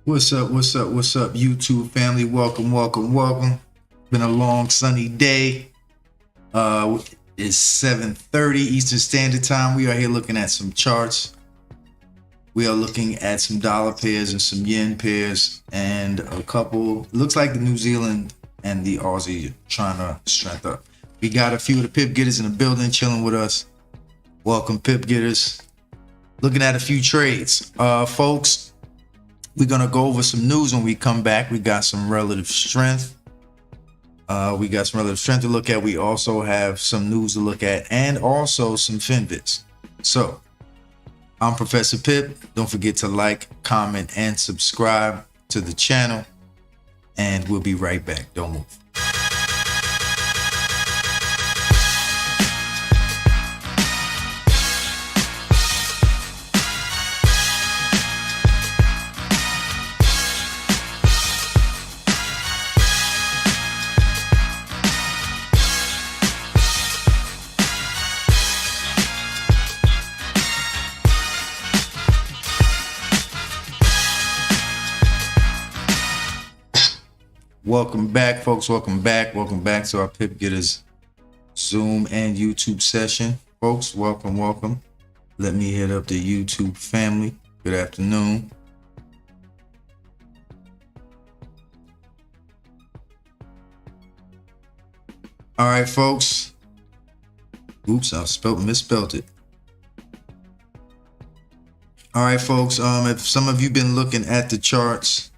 What's up? What's up? What's up, YouTube family? Welcome, welcome, welcome. Been a long sunny day. It's 7:30 Eastern Standard Time. We are here looking at some charts. We are looking at some dollar pairs and some yen pairs and a couple. Looks like the New Zealand and the Aussie trying to strength up. We got a few of the Pip Getterz in the building chilling with us. Welcome, Pip Getterz. Looking at a few trades, folks. We're going to go over some news when we come back. We got some relative strength. To look at. We also have some news to look at and also some FinVids. So I'm Professor Pip. Don't forget to like, comment, and subscribe to the channel. And we'll be right back. Don't move. Welcome back, folks. Welcome back. Welcome back to our Pip Getterz Zoom and YouTube session. Folks, welcome, welcome. Let me hit up the YouTube family. Good afternoon. All right, folks. Oops, I misspelled it. All right, folks. If some of you been looking at the charts,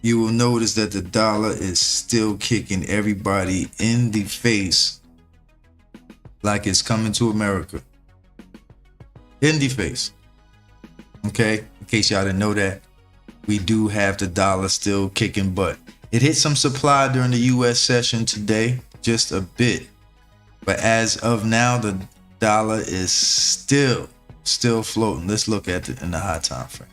you will notice that the dollar is still kicking everybody in the face like it's coming to America. In the face. Okay, in case y'all didn't know that, we do have the dollar still kicking butt. It hit some supply during the U.S. session today, just a bit. But as of now, the dollar is still floating. Let's look at it in the high time frame.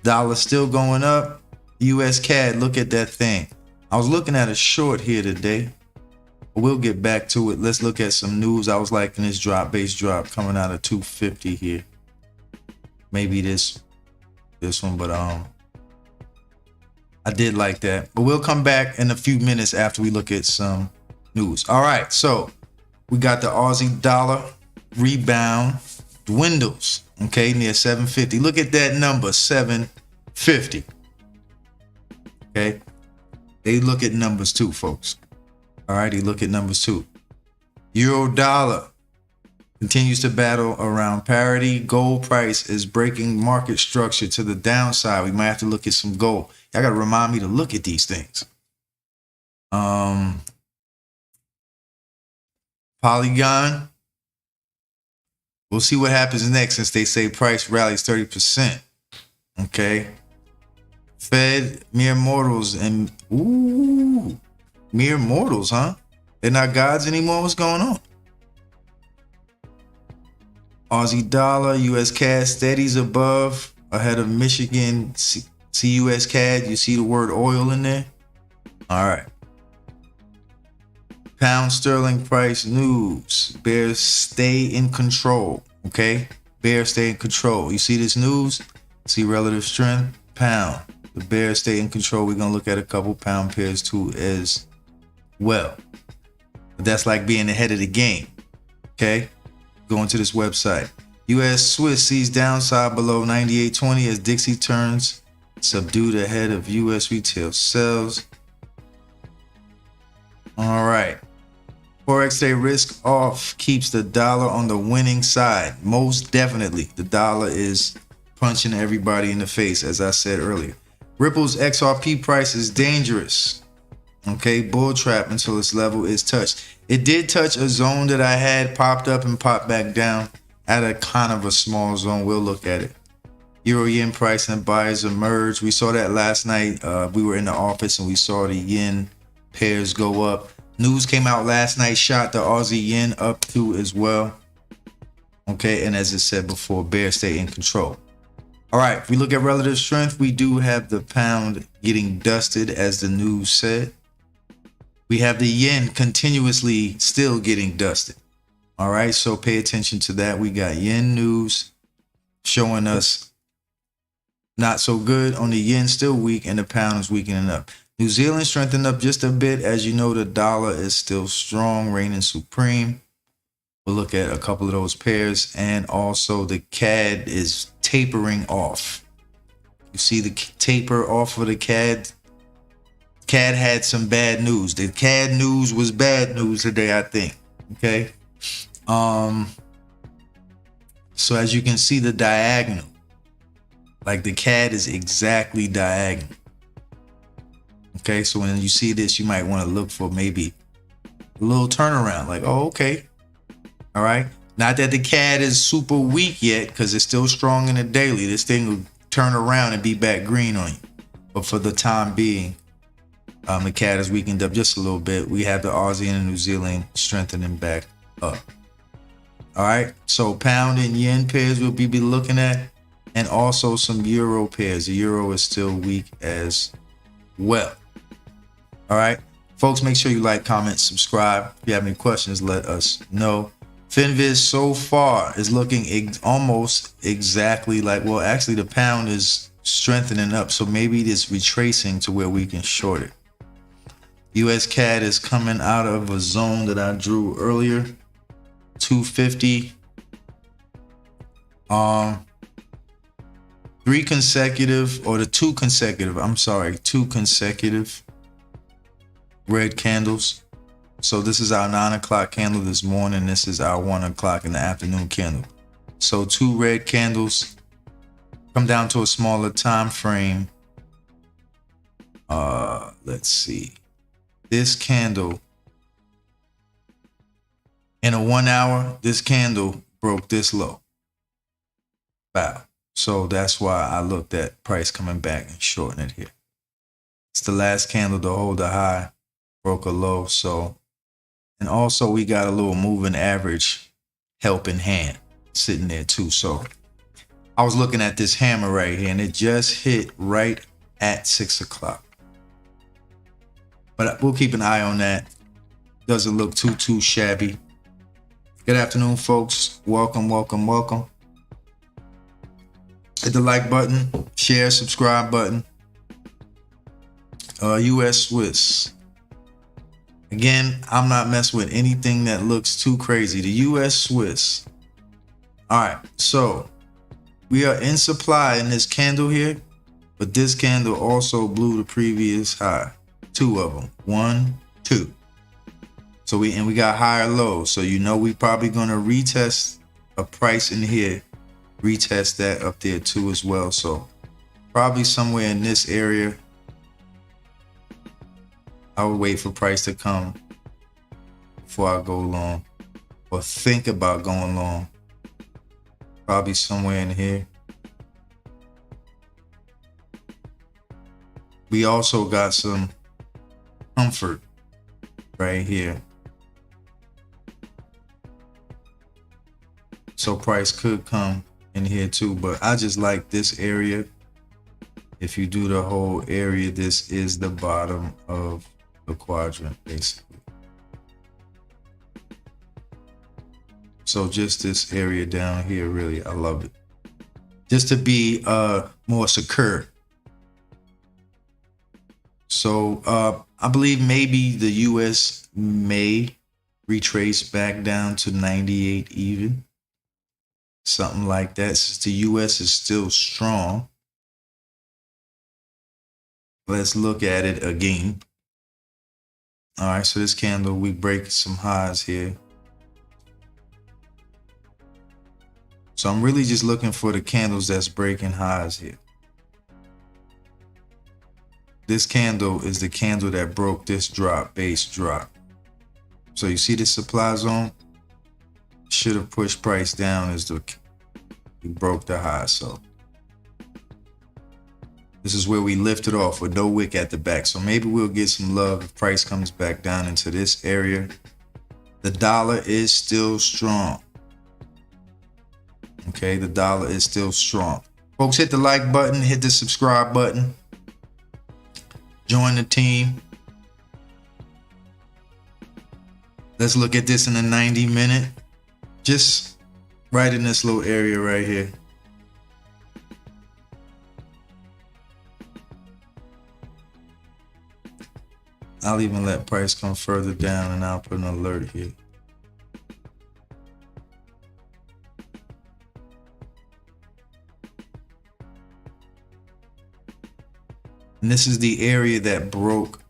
Dollar still going up. U.S. CAD, look at that thing. I was looking at a short here today. We'll get back to it. Let's look at some news. I was liking this base drop coming out of 250 here. Maybe this one, but I did like that. But we'll come back in a few minutes after we look at some news. All right, so we got the Aussie dollar rebound dwindles, okay, near 750. Look at that number, 750. Okay, they look at numbers too, folks. All right, they look at numbers too. Euro dollar continues to battle around parity. Gold price is breaking market structure to the downside. We might have to look at some gold. Y'all gotta remind me to look at these things. Polygon. We'll see what happens next since they say price rallies 30%. Okay. Fed, mere mortals, and mere mortals, huh? They're not gods anymore. What's going on? Aussie dollar, U.S. CAD steadies above, ahead of Michigan. See U.S. CAD. You see the word oil in there. All right. Pound sterling price news. Bears stay in control. Okay, bears stay in control. You see this news? See relative strength. Pound. The bears stay in control. We're going to look at a couple pound pairs too as well. But that's like being ahead of the game. Okay. Going to this website. U.S. Swiss sees downside below 98.20 as Dixie turns subdued ahead of U.S. retail sales. All right. Forex day risk off keeps the dollar on the winning side. Most definitely. The dollar is punching everybody in the face, as I said earlier. Ripple's XRP price is dangerous. Okay, bull trap until its level is touched. It did touch a zone that I had popped up and popped back down at a kind of a small zone. We'll look at it. Euro yen price and buyers emerge. We saw that last night. We were in the office and we saw the yen pairs go up. News came out last night, shot the Aussie yen up too as well. Okay, and as I said before, bears stay in control. All right, if we look at relative strength, we do have the pound getting dusted, as the news said. We have the yen continuously still getting dusted. All right, so pay attention to that. We got yen news showing us Not so good on the yen, still weak, and the pound is weakening up. New Zealand strengthened up just a bit. As you know, the dollar is still strong, reigning supreme. We'll look at a couple of those pairs, and also the CAD is tapering off. You see the taper off of the CAD. CAD had some bad news. The CAD news was bad news today, I think. Okay. So as you can see, the diagonal, like the CAD is exactly diagonal. Okay, so when you see this, you might want to look for maybe a little turnaround. Like, oh, okay. All right. Not that the CAD is super weak yet, because it's still strong in the daily. This thing will turn around and be back green on you. But for the time being, the CAD is weakened up just a little bit. We have the Aussie and the New Zealand strengthening back up. All right. So pound and yen pairs we'll be looking at, and also some euro pairs. The euro is still weak as well. All right. Folks, make sure you like, comment, subscribe. If you have any questions, let us know. FinViz so far is looking almost exactly like, well, actually the pound is strengthening up. So maybe it's retracing to where we can short it. US CAD is coming out of a zone that I drew earlier. 250. Two consecutive red candles. So this is our 9 o'clock candle this morning. This is our 1 o'clock in the afternoon candle. So 2 red candles. Come down to a smaller time frame. Let's see. This candle in a 1 hour, this candle broke this low. Wow. So that's why I looked at price coming back and shorting it here. It's the last candle to hold a high, broke a low. So, and also we got a little moving average helping hand sitting there too. So I was looking at this hammer right here, and it just hit right at 6 o'clock. But we'll keep an eye on that. Doesn't look too shabby. Good afternoon, folks. Welcome. Hit the like button, share, subscribe button. U.S. Swiss. Again, I'm not messing with anything that looks too crazy. The U.S. Swiss. All right, so we are in supply in this candle here, but this candle also blew the previous high. 2 of them. 1, 2. So we got higher lows. So you know we probably gonna retest a price in here. Retest that up there too as well. So probably somewhere in this area. I would wait for price to come before I go long or think about going long. Probably somewhere in here. We also got some comfort right here. So price could come in here too, but I just like this area. If you do the whole area, this is the bottom of the quadrant basically. So just this area down here, really, I love it. Just to be more secure. So I believe maybe the US may retrace back down to 98 even. Something like that, since the US is still strong. Let's look at it again. All right, so this candle, we break some highs here. So I'm really just looking for the candles that's breaking highs here. This candle is the candle that broke this drop, base drop. So you see the supply zone? Should have pushed price down as we broke the high. So this is where we lifted off with no wick at the back. So maybe we'll get some love if price comes back down into this area. The dollar is still strong. Okay, the dollar is still strong. Folks, hit the like button, hit the subscribe button. Join the team. Let's look at this in a 90-minute. Just right in this little area right here. I'll even let price come further down and I'll put an alert here. And this is the area that broke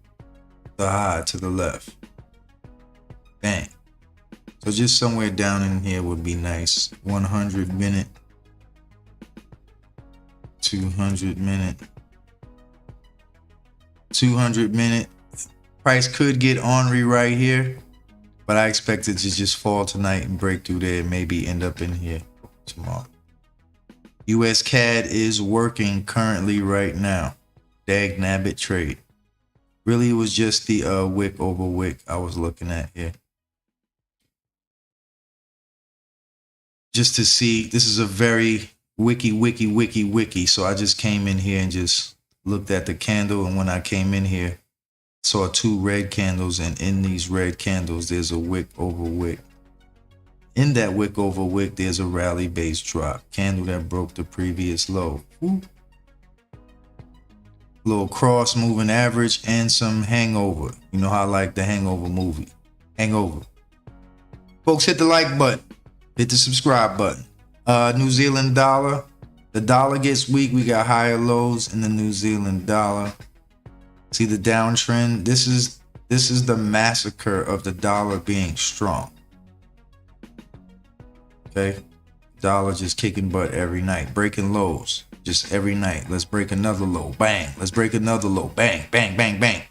the high to the left. Bang. So just somewhere down in here would be nice. 100 minute, 200 minute, 200 minute. Price could get ornery right here, but I expect it to just fall tonight and break through there and maybe end up in here tomorrow. US CAD is working currently right now. Dag nabbit trade. Really, it was just the wick over wick I was looking at here. Just to see, this is a very wiki. So I just came in here and just looked at the candle. And when I came in here, saw 2 red candles. And in these red candles, there's a wick over wick. In that wick over wick, there's a rally base drop. Candle that broke the previous low. Woo. Little cross moving average and some hangover. You know how I like the Hangover movie. Hangover. Folks, hit the like button. Hit the subscribe button. New Zealand dollar. The dollar gets weak. We got higher lows in the New Zealand dollar. See the downtrend? This is the massacre of the dollar being strong. Okay? Dollar just kicking butt every night. Breaking lows. Just every night. Let's break another low. Bang. Let's break another low. Bang, bang, bang, bang.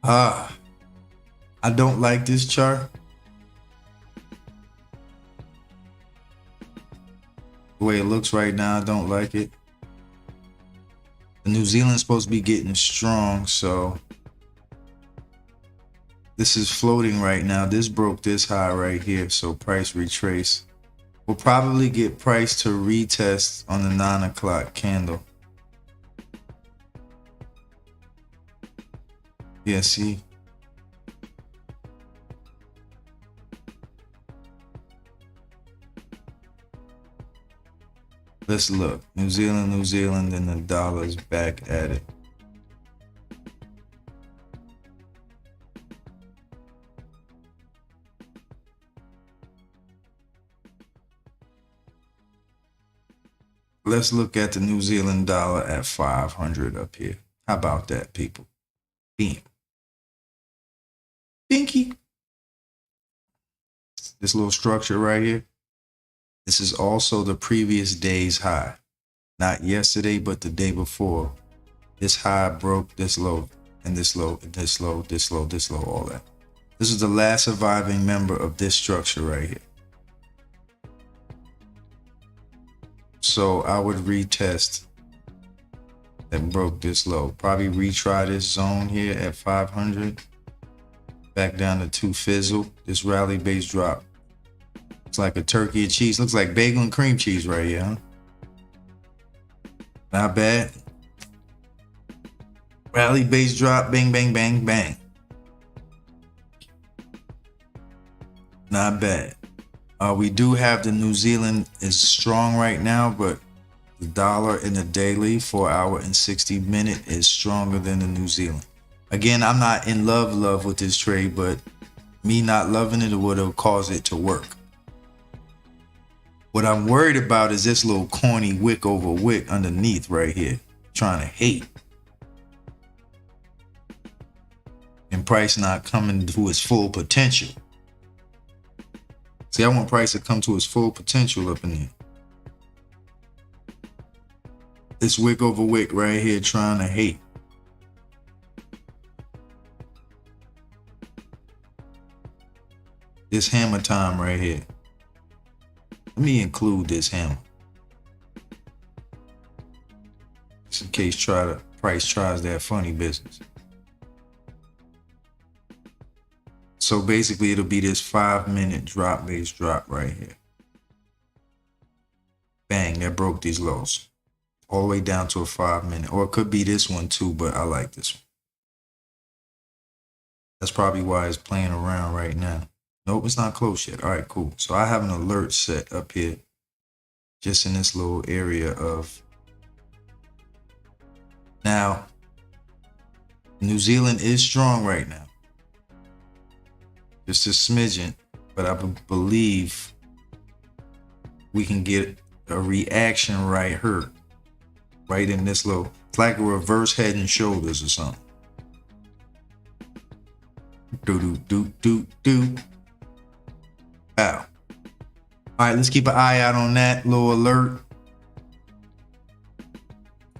I don't like this chart. The way it looks right now, I don't like it. The New Zealand's supposed to be getting strong, so this is floating right now. This broke this high right here, so price retrace. We'll probably get price to retest on the 9 o'clock candle. Yeah, see? Let's look. New Zealand, and the dollar's back at it. Let's look at the New Zealand dollar at 500 up here. How about that, people? Beam. Binky. This little structure right here. This is also the previous day's high. Not yesterday, but the day before. This high broke this low, and this low, and this low, this low, this low, all that. This is the last surviving member of this structure right here. So I would retest that broke this low. Probably retry this zone here at 500. Back down to 2 fizzle. This rally base drop. Looks like a turkey and cheese. Looks like bagel and cream cheese right here, huh? Not bad. Rally base drop. Bang, bang, bang, bang. Not bad. We do have the New Zealand is strong right now, but the dollar in the daily 4 hour and 60 minute is stronger than the New Zealand. Again, I'm not in love with this trade, but me not loving it would have caused it to work. What I'm worried about is this little corny wick over wick underneath right here, trying to hate. And price not coming to its full potential. See, I want price to come to its full potential up in here. This wick over wick right here trying to hate. This hammer time right here. Let me include this hammer. Just in case price tries that funny business. So basically it'll be this 5-minute drop base drop right here. Bang, that broke these lows. All the way down to a 5-minute. Or it could be this one too, but I like this one. That's probably why it's playing around right now. Nope, it's not close yet. All right, cool. So I have an alert set up here. Just in this little area of. Now, New Zealand is strong right now. Just a smidgen, but I believe we can get a reaction right here, right in this low. It's like a reverse head and shoulders or something. Do. Wow. All right, let's keep an eye out on that little alert.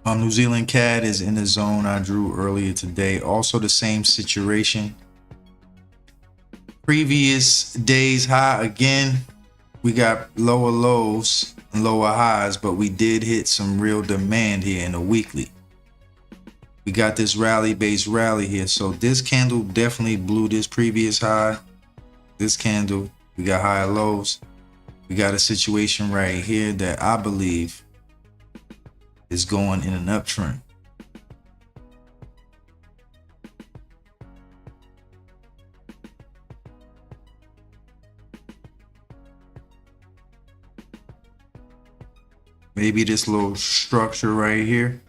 New Zealand CAD is in the zone I drew earlier today. Also the same situation. Previous day's high again. We got lower lows and lower highs, but we did hit some real demand here in the weekly. We got this rally-based rally here. So this candle definitely blew this previous high. This candle, we got higher lows. We got a situation right here that I believe is going in an uptrend. Maybe this little structure right here,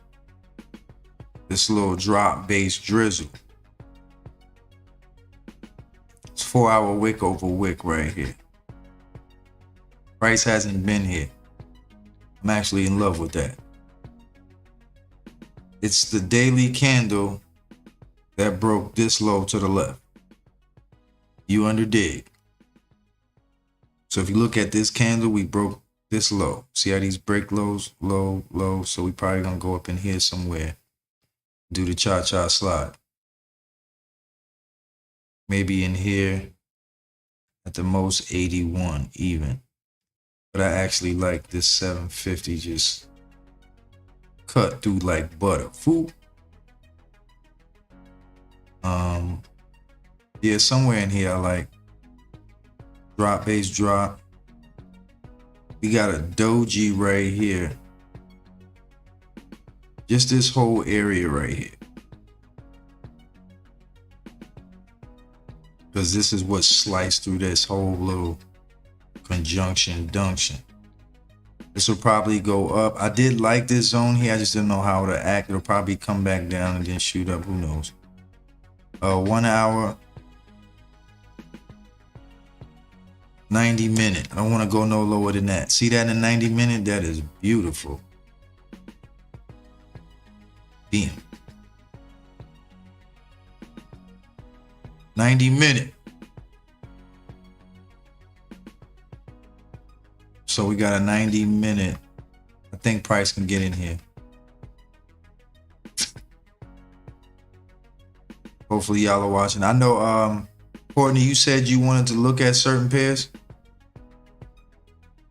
this little drop base drizzle. It's 4-hour wick over wick right here. Price hasn't been here. I'm actually in love with that. It's the daily candle that broke this low to the left. You under dig. So if you look at this candle, we broke this low. See how these break lows, low, low. So we probably gonna go up in here somewhere. Do the cha-cha slide. Maybe in here at the most 81 even. But I actually like this 750 just cut through like butter. Fool. Yeah, somewhere in here I like drop base drop. We got a doji right here. Just this whole area right here. Because this is what sliced through this whole little conjunction junction. This will probably go up. I did like this zone here. I just didn't know how to act. It'll probably come back down and then shoot up. Who knows? 1 hour, 90 minute. I don't want to go no lower than that. See that in 90 minute? That is beautiful. Bam. 90 minute. So we got a 90 minute. I think price can get in here. Hopefully y'all are watching. I know, Courtney, you said you wanted to look at certain pairs.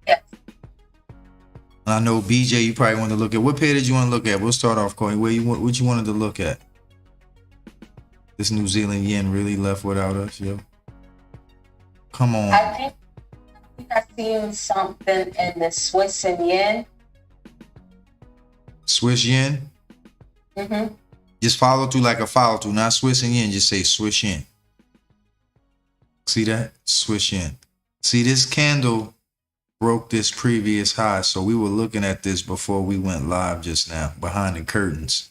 Yes. I know BJ, you probably want to look at. What pair did you want to look at? We'll start off, Courtney. What you wanted to look at? This New Zealand yen really left without us, yo. Come on. I think I seen something in the Swiss and yen. Swiss yen? Mm-hmm. Just follow through like a follow through, not Swiss and yen. Just say Swiss yen. See that? Swiss yen. See, this candle broke this previous high. So we were looking at this before we went live just now, behind the curtains.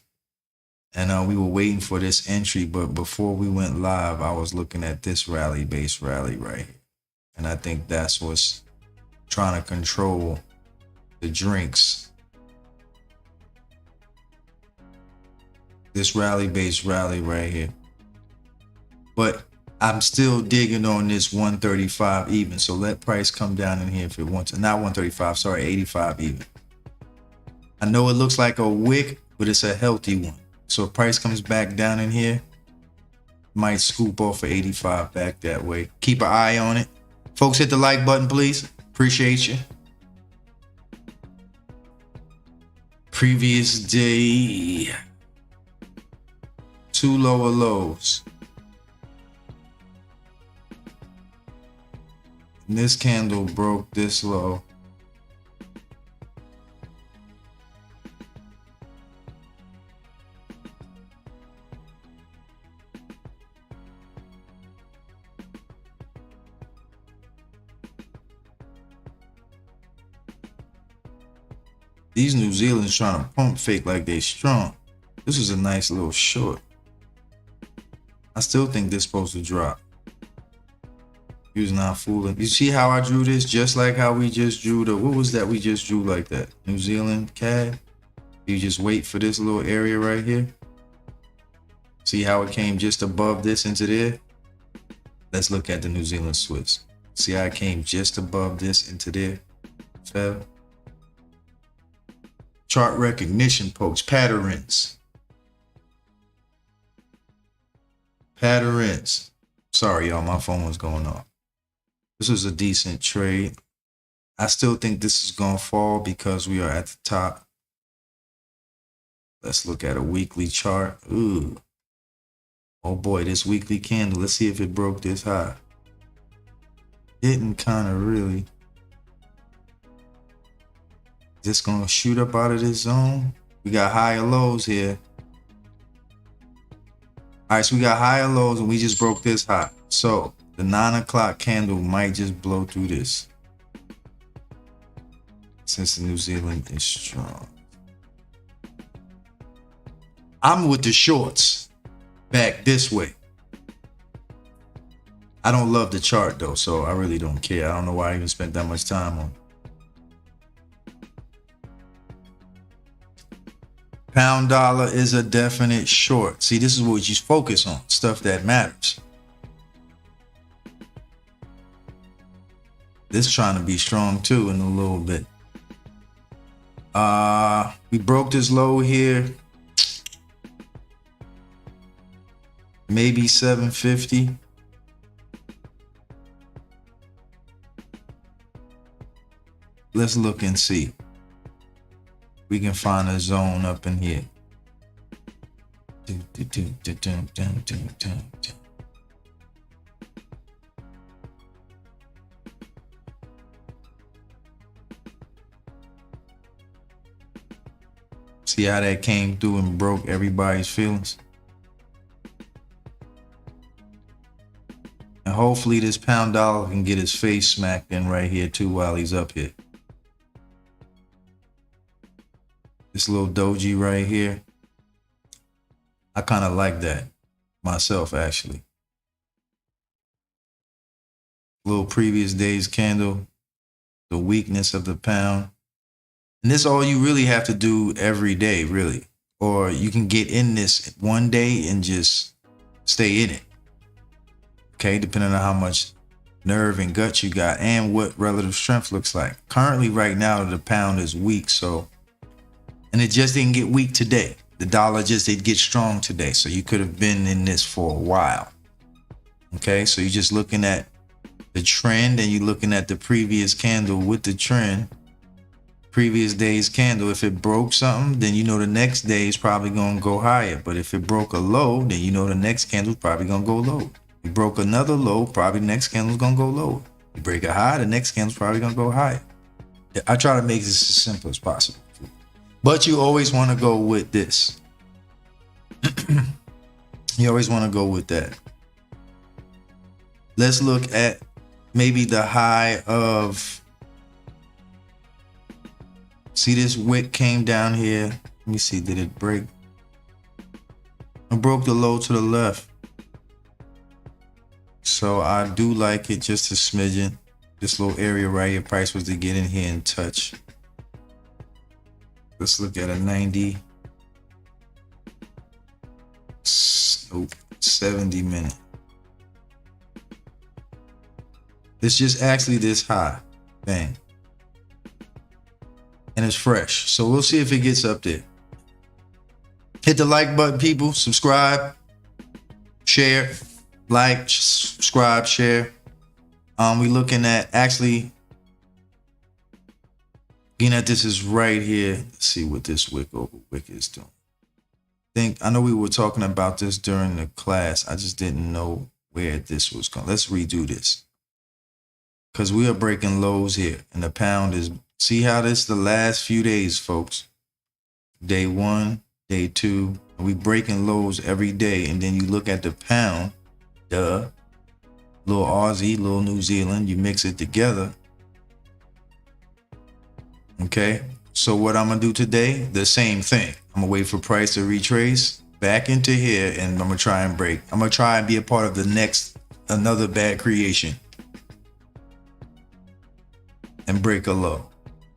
And we were waiting for this entry. But before we went live, I was looking at this rally-based rally right here. And I think that's what's trying to control the drinks. This rally-based rally right here. But I'm still digging on this 135 even. So let price come down in here if it wants to. Not 135, sorry, 85 even. I know it looks like a wick, but it's a healthy one. So if price comes back down in here, might scoop off for 85 back that way. Keep an eye on it. Folks, hit the like button, please. Appreciate you. Previous day. 2 lower lows. And this candle broke this low. These New Zealanders trying to pump fake like they strong. This is a nice little short. I still think this supposed to drop. He was not fooling. You see how I drew this? Just like how we just drew the, what was that we just drew like that? New Zealand CAD. You just wait for this little area right here. See how it came just above this into there? Let's look at the New Zealand Swiss. See how it came just above this into there? Fell. Chart recognition pokes, patterns. Patterns. Sorry, y'all, my phone was going off. This was a decent trade. I still think this is going to fall because we are at the top. Let's look at a weekly chart. Ooh. Oh boy, this weekly candle. Let's see if it broke this high. Didn't kind of really. Just going to shoot up out of this zone. We got higher lows here. All right, so we got higher lows and we just broke this high. So the 9 o'clock candle might just blow through this. Since the New Zealand is strong. I'm with the shorts back this way. I don't love the chart though, so I really don't care. I don't know why I even spent that much time on it. Pound dollar is a definite short. See, this is what you focus on, stuff that matters. This trying to be strong too in a little bit. We broke this low here. Maybe 750. Let's look and see. We can find a zone up in here. See how that came through and broke everybody's feelings? And hopefully this pound dollar can get his face smacked in right here too while he's up here. This little doji right here. I kind of like that myself, actually. Little previous day's candle. The weakness of the pound. And this is all you really have to do every day, really. Or you can get in this one day and just stay in it. Okay, depending on how much nerve and guts you got and what relative strength looks like. Currently, right now, the pound is weak, so, and it just didn't get weak today. The dollar just did get strong today, so you could have been in this for a while. Okay, so you're just looking at the trend and you're looking at the previous candle with the trend. Previous day's candle, if it broke something, then you know the next day is probably going to go higher. But if it broke a low, then you know the next candle is probably going to go low. You broke another low, probably next candle's gonna go low. You break a high, the next candle's probably gonna go high. I try to make this as simple as possible. But you always want to go with this. You always want to go with that. Let's look at maybe the high of, see this wick came down here. Let me see, did it break? It broke the low to the left. So I do like it just a smidgen. This little area right here, price was to get in here and touch. Let's look at a 90. Nope, 70 minute. It's just actually this high. Bang. And it's fresh. So we'll see if it gets up there. Hit the like button, people. Subscribe. Share. Like, subscribe, share. We looking at actually, being that this is right here. Let's see what this wick is doing. I know we were talking about this during the class. I just didn't know where this was going. Let's redo this. Because we are breaking lows here. And the pound is, see how this the last few days, folks. Day 1, day 2. And we breaking lows every day. And then you look at the pound. Duh. Little Aussie, little New Zealand, you mix it together. Okay, so what I'm gonna do today, the same thing. I'm gonna wait for price to retrace. back into here, and I'm gonna try and break. I'm gonna try and be a part of the next another bad creation and break a low,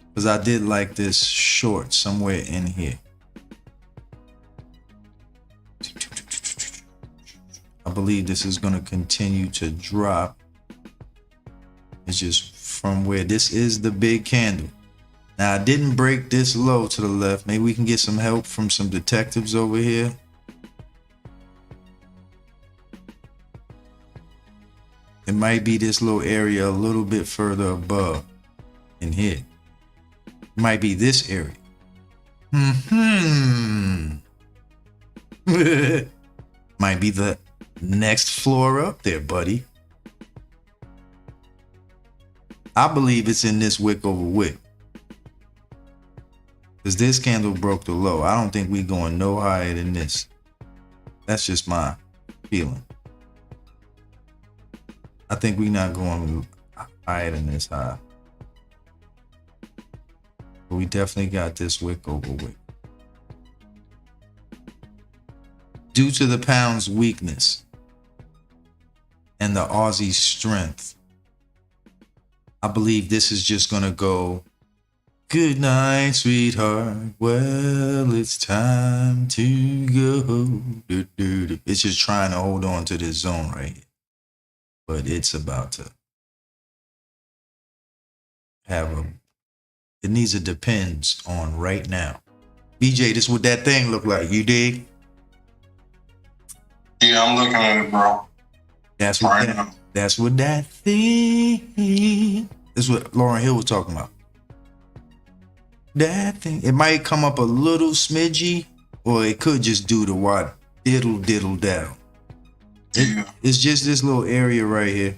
because I did like this short somewhere in here. I believe this is gonna continue to drop. It's just from where this is the big candle. Now I didn't break this low to the left. Maybe we can get some help from some detectives over here. It might be this little area a little bit further above in here. It might be this area. Might be the next floor up there, buddy. I believe it's in this wick over wick, because this candle broke the low. I don't think we going no higher than this. That's just my feeling. I think we not going higher than this high. But we definitely got this wick over wick. Due to the pound's weakness and the Aussie's strength, I believe this is just gonna go, good night, sweetheart. Well, it's time to go. It's just trying to hold on to this zone right here. But it's about to have a, it needs a depends on right now. BJ, this what that thing look like, you dig? Yeah, I'm looking at it, bro. That's what that thing. This is what Lauren Hill was talking about. That thing. It might come up a little smidgy, or it could just do the what diddle daddle. It's just this little area right here.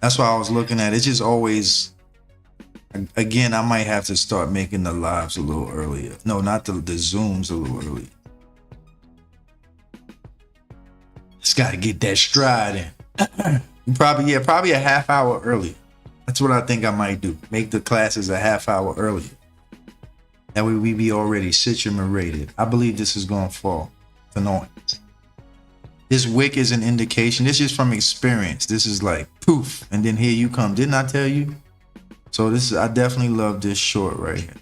That's why I was looking at it. It's just always, again, I might have to start making the lives a little earlier. No, not the zooms a little earlier. Just gotta get that stride in. Probably a half hour early. That's what I think I might do. Make the classes a half hour earlier. That way we be already situated. I believe this is gonna fall tonight. This wick is an indication. This is from experience. This is like poof, and then here you come. Didn't I tell you? So this is, I definitely love this short right here.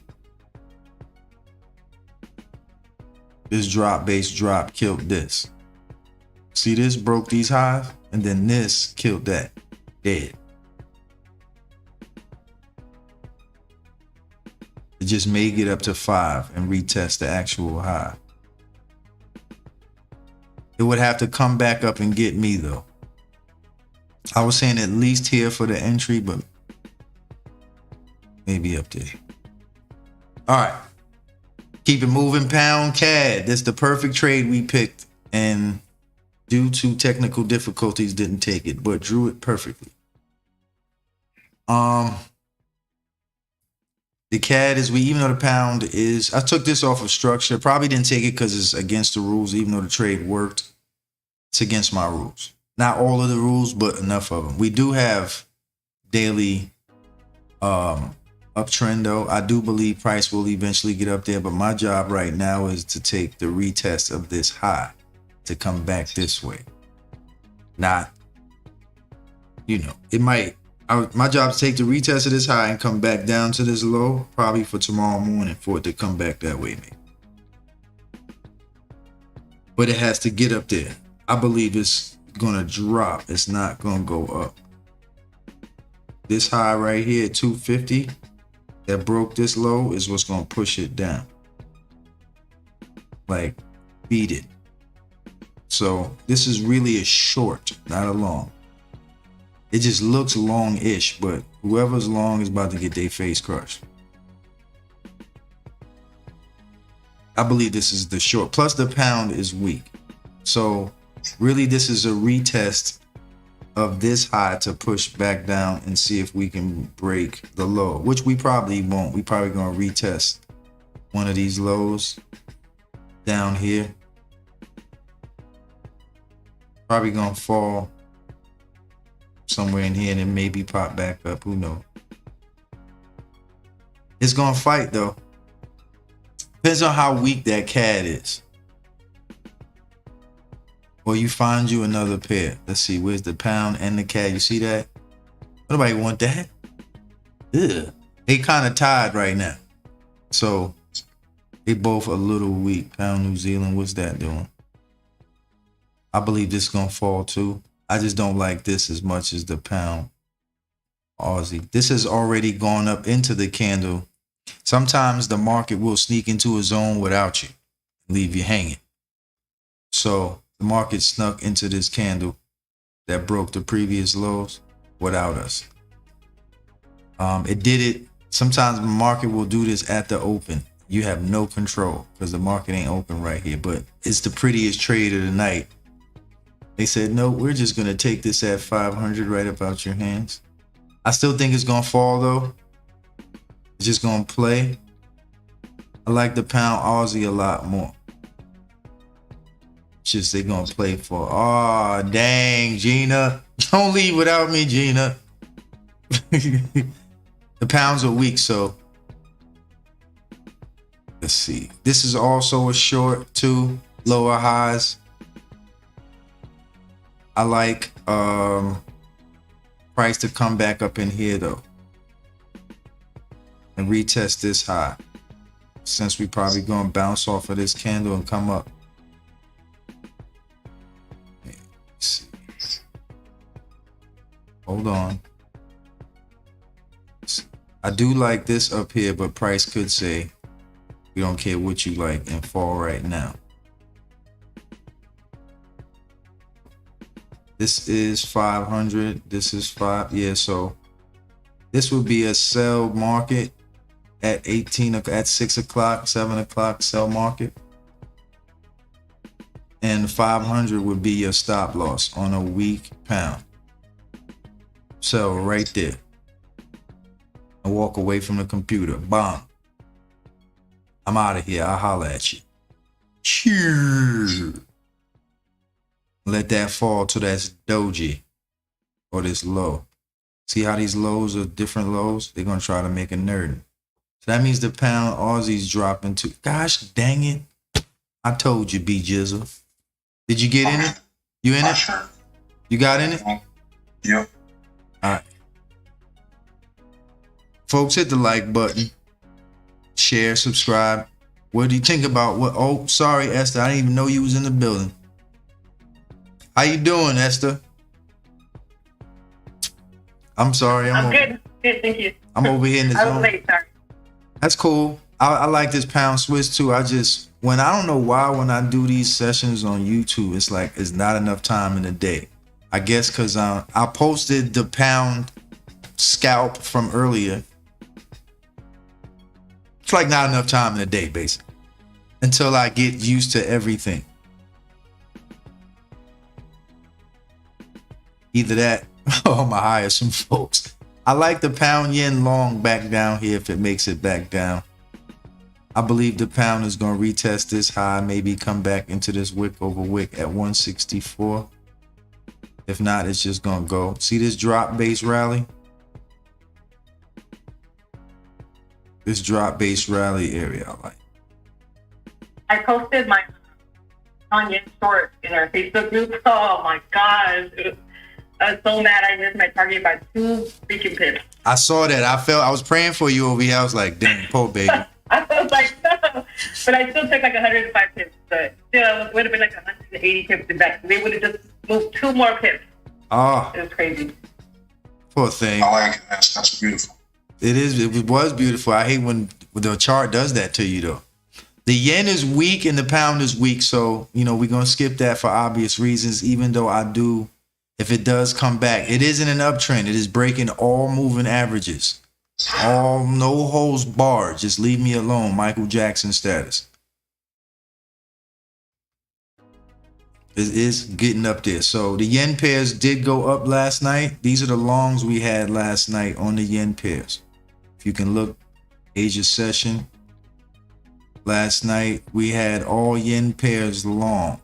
This drop, base drop killed this. See, this broke these highs, and then this killed that. Dead. It just may get up to 5 and retest the actual high. It would have to come back up and get me though. I was saying at least here for the entry, but maybe up there. All right. Keep it moving, pound CAD. That's the perfect trade we picked, and due to technical difficulties didn't take it, but drew it perfectly. The CAD is even though the pound is, I took this off of structure. Probably didn't take it because it's against the rules, even though the trade worked. It's against my rules. Not all of the rules, but enough of them. We do have daily uptrend though. I do believe price will eventually get up there, but my job right now is to take the retest of this high to come back this way. Not, it might, my job is to take the retest of this high and come back down to this low, probably for tomorrow morning for it to come back that way, maybe. But it has to get up there. I believe it's gonna drop. It's not gonna go up. This high right here, 250, that broke this low is what's gonna push it down. Like, beat it. So this is really a short, not a long. It just looks long-ish, but whoever's long is about to get their face crushed. I believe this is the short. Plus the pound is weak. So really this is a retest of this high to push back down and see if we can break the low, which we probably won't. We probably gonna retest one of these lows down here. Probably gonna fall somewhere in here and then maybe pop back up. Who knows? It's gonna fight though. Depends on how weak that CAD is. Or you find you another pair. Let's see, where's the pound and the CAD? You see that? Nobody want that. Ugh. They kind of tied right now. So they both a little weak. Pound New Zealand, what's that doing? I believe this is gonna fall too. I just don't like this as much as the pound Aussie. This has already gone up into the candle. Sometimes the market will sneak into a zone without you, leave you hanging. So the market snuck into this candle that broke the previous lows without us. It did it. Sometimes the market will do this at the open. You have no control because the market ain't open right here, but it's the prettiest trade of the night. They said, no, we're just going to take this at 500 right about your hands. I still think it's going to fall though. It's just going to play. I like the pound Aussie a lot more. Just they're going to play for, oh, dang, Gina. Don't leave without me, Gina. The pounds are weak, so let's see. This is also a short too, lower highs. I like price to come back up in here though and retest this high, since we probably gonna bounce off of this candle and come up. Let's see. Hold on. I do like this up here, but price could say we don't care what you like and fall right now. This is 500. This is 5. Yeah, so this would be a sell market at 6 o'clock, 7 o'clock sell market. And 500 would be your stop loss on a weak pound. Sell right there. And walk away from the computer. Bomb. I'm out of here. I'll holler at you. Cheer. Let that fall to that doji or this low. See how these lows are different lows? They're going to try to make a nerd. So that means the pound Aussie's dropping to. Gosh dang it. I told you, B Jizzle. Did you get in it? You in it? You got in it? Yep. All right. Folks, hit the like button, share, subscribe. What do you think about what? Oh, sorry, Esther. I didn't even know you was in the building. How you doing, Esther? I'm sorry. I'm good. Good, thank you. I'm over here in the I was zone. late, sorry. That's cool. I like this pound Swiss too. I don't know why when I do these sessions on YouTube, it's like it's not enough time in the day. I guess because I posted the pound scalp from earlier. It's like not enough time in the day, basically, until I get used to everything. Either that or I'm gonna hire some folks. I like the pound yen long back down here if it makes it back down. I believe the pound is gonna retest this high, maybe come back into this wick over wick at 164. If not, it's just gonna go. See this drop base rally? This drop base rally area I like. I posted my Onion short in our Facebook group. Oh my gosh. I was so mad I missed my target by 2 freaking pips. I saw that. I was praying for you over here. I was like, dang, poor baby. I was like, no. But I still took like 105 pips. But still, it would have been like 180 pips in back. They would have just moved 2 more pips. Oh. It was crazy. Poor thing. I like it. That's beautiful. It is. It was beautiful. I hate when the chart does that to you, though. The yen is weak and the pound is weak. So, we're going to skip that for obvious reasons, even though I do. If it does come back, it is in an uptrend. It is breaking all moving averages. All no holds barred. Just leave me alone. Michael Jackson status. It is getting up there. So the yen pairs did go up last night. These are the longs we had last night on the yen pairs. If you can look, Asia session. Last night we had all yen pairs long.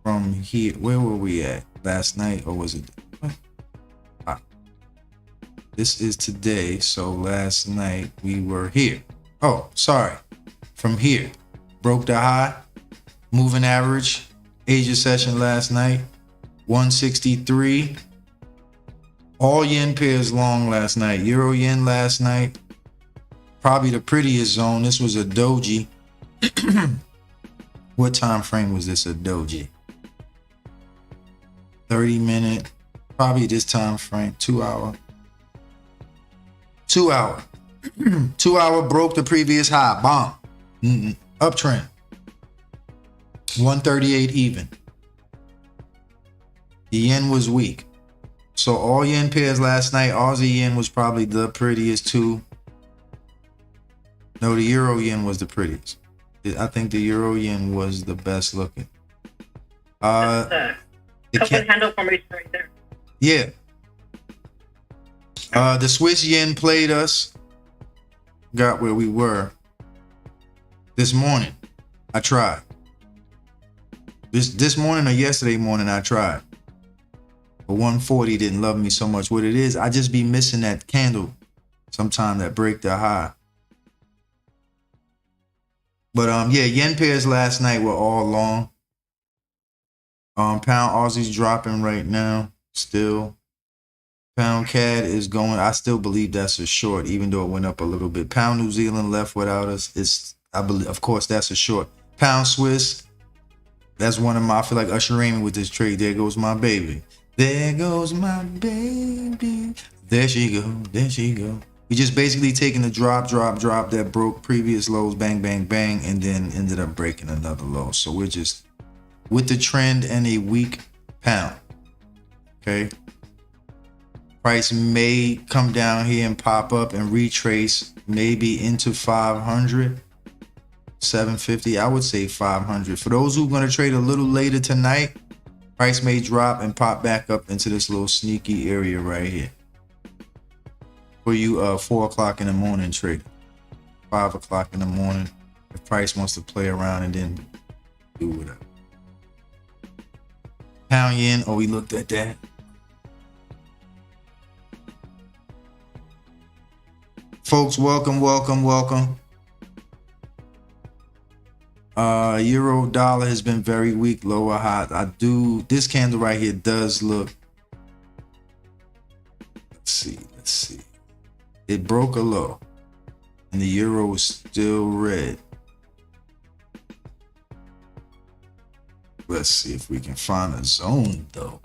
From here, where were we at? Last night, or was it? This is today, so last night we were here. Oh, sorry. From here, broke the high. Moving average, Asia session last night, 163. All yen pairs long last night. Euro yen last night, probably the prettiest zone. This was a doji. What time frame was this a doji? 30-minute, probably this time frame, 2 hour. 2 hour. 2 hour broke the previous high. Bomb. Uptrend. 138 even. The yen was weak. So all yen pairs last night, Aussie yen was probably the prettiest too. No, the euro yen was the prettiest. I think the euro yen was the best looking. Couple handle formation right there. Yeah. The Swiss yen played us. Got where we were. This morning, I tried. This morning or yesterday morning, I tried. But 140 didn't love me so much. What it is, I just be missing that candle sometime that break the high. But yeah, yen pairs last night were all long. Pound Aussie's dropping right now. Still. Pound CAD is going. I still believe that's a short, even though it went up a little bit. Pound New Zealand left without us. I believe, of course, that's a short. Pound Swiss. That's one of my. I feel like Usher Raymond with this trade. There goes my baby. There goes my baby. There she go. There she go. We just basically taking the drop that broke previous lows, bang, bang, bang, and then ended up breaking another low. So we're just with the trend and a weak pound. Okay. Price may come down here and pop up and retrace maybe into 500, 750. I would say 500. For those who are going to trade a little later tonight, price may drop and pop back up into this little sneaky area right here. For you 4 o'clock in the morning trading, 5 o'clock in the morning, if price wants to play around and then do whatever. Pound yen, oh, we looked at that. Folks, welcome. Euro dollar has been very weak, lower high. This candle right here does look, let's see. It broke a low and the euro is still red. Let's see if we can find a zone though.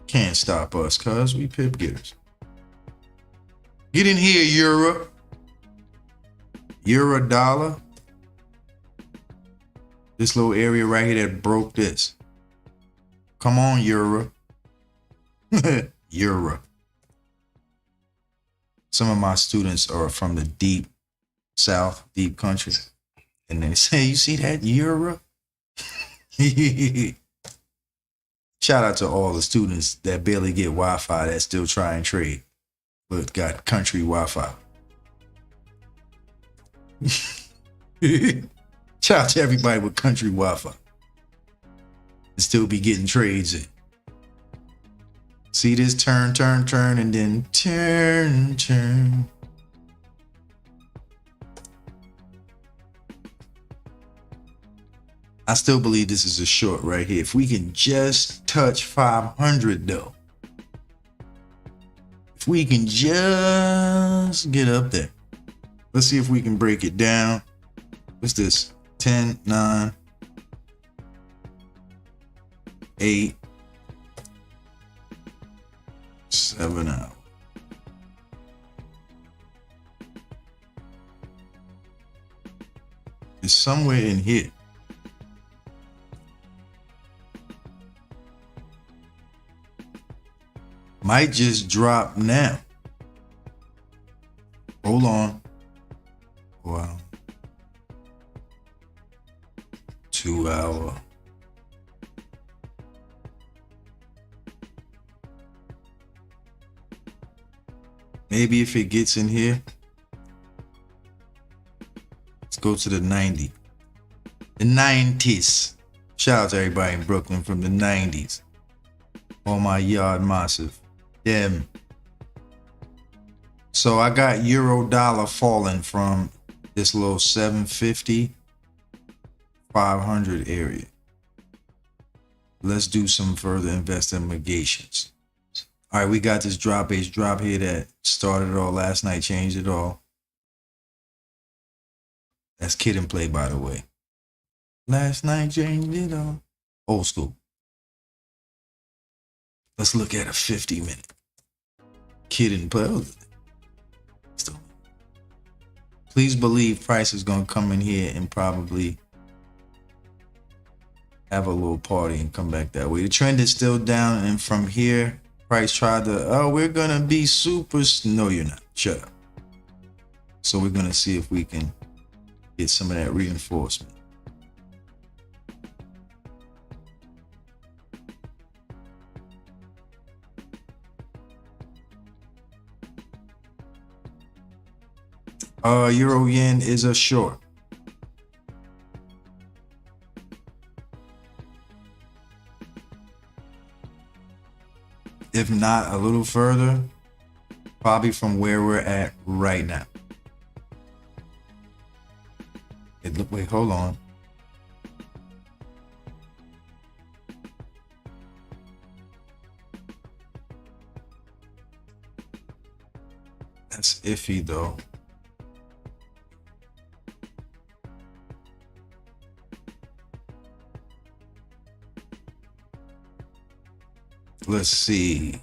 Can't stop us cuz we Pip Getterz. Get in here, euro dollar. This little area right here that broke this. Come on, euro. Euro. Some of my students are from the deep south, deep countries. And they say, you see that euro? Shout out to all the students that barely get Wi-Fi that still try and trade, but got country Wi-Fi. Shout out to everybody with country Wi-Fi and still be getting trades in. See this turn, and then turn. I still believe this is a short right here. If we can just touch 500 though. If we can just get up there. Let's see if we can break it down. What's this? 10, 9, 8, 7 hours. It's somewhere in here. Might just drop now. Hold on. Wow. 2 hour. Maybe if it gets in here. Let's go to the 90. The 90s. Shout out to everybody in Brooklyn from the 90s. All my yard massive. Them. So I got euro dollar falling from this little 750, 500 area. Let's do some further investigations. All right, we got this drop here that started it all last night, changed it all. That's Kid and Play, by the way. Last night changed it all. Old school. Let's look at a 50-minute. Kid and Play. Still. Please believe price is going to come in here and probably have a little party and come back that way. The trend is still down, and from here, price tried to, we're going to be super. No, you're not. Shut up. So we're going to see if we can get some of that reinforcement. Euro yen is a short. If not a little further, probably from where we're at right now. Wait, hold on. That's iffy though. Let's see.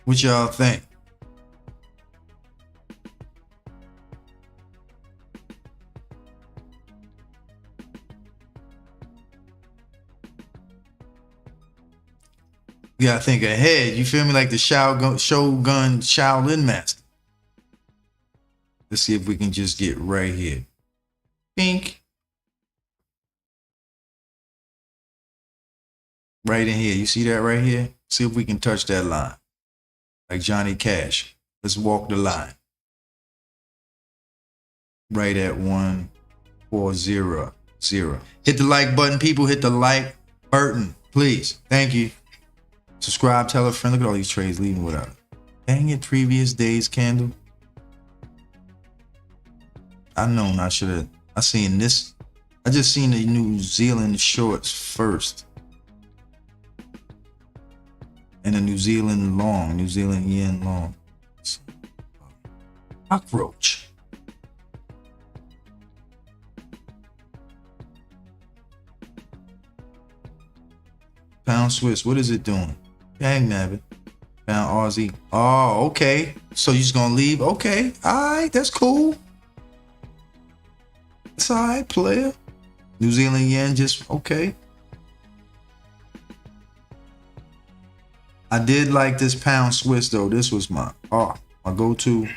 What y'all think? You gotta think ahead. You feel me? Like the Shogun Shaolin master. Let's see if we can just get right here. Pink. Right in here. You see that right here? See if we can touch that line. Like Johnny Cash. Let's walk the line. Right at 1400. Hit the like button, people. Hit the like button, please. Thank you. Subscribe, tell a friend. Look at all these trades leaving without it. Dang it, previous day's candle. I known I should have. I seen this. I just seen the New Zealand shorts first. And a New Zealand yen long. Cockroach. Pound Swiss, what is it doing? Dang nabbit. Pound Aussie. Oh, okay. So you just gonna leave? Okay. Alright, that's cool. That's alright, player. New Zealand yen just okay. I did like this Pound Swiss though. This was my go-to.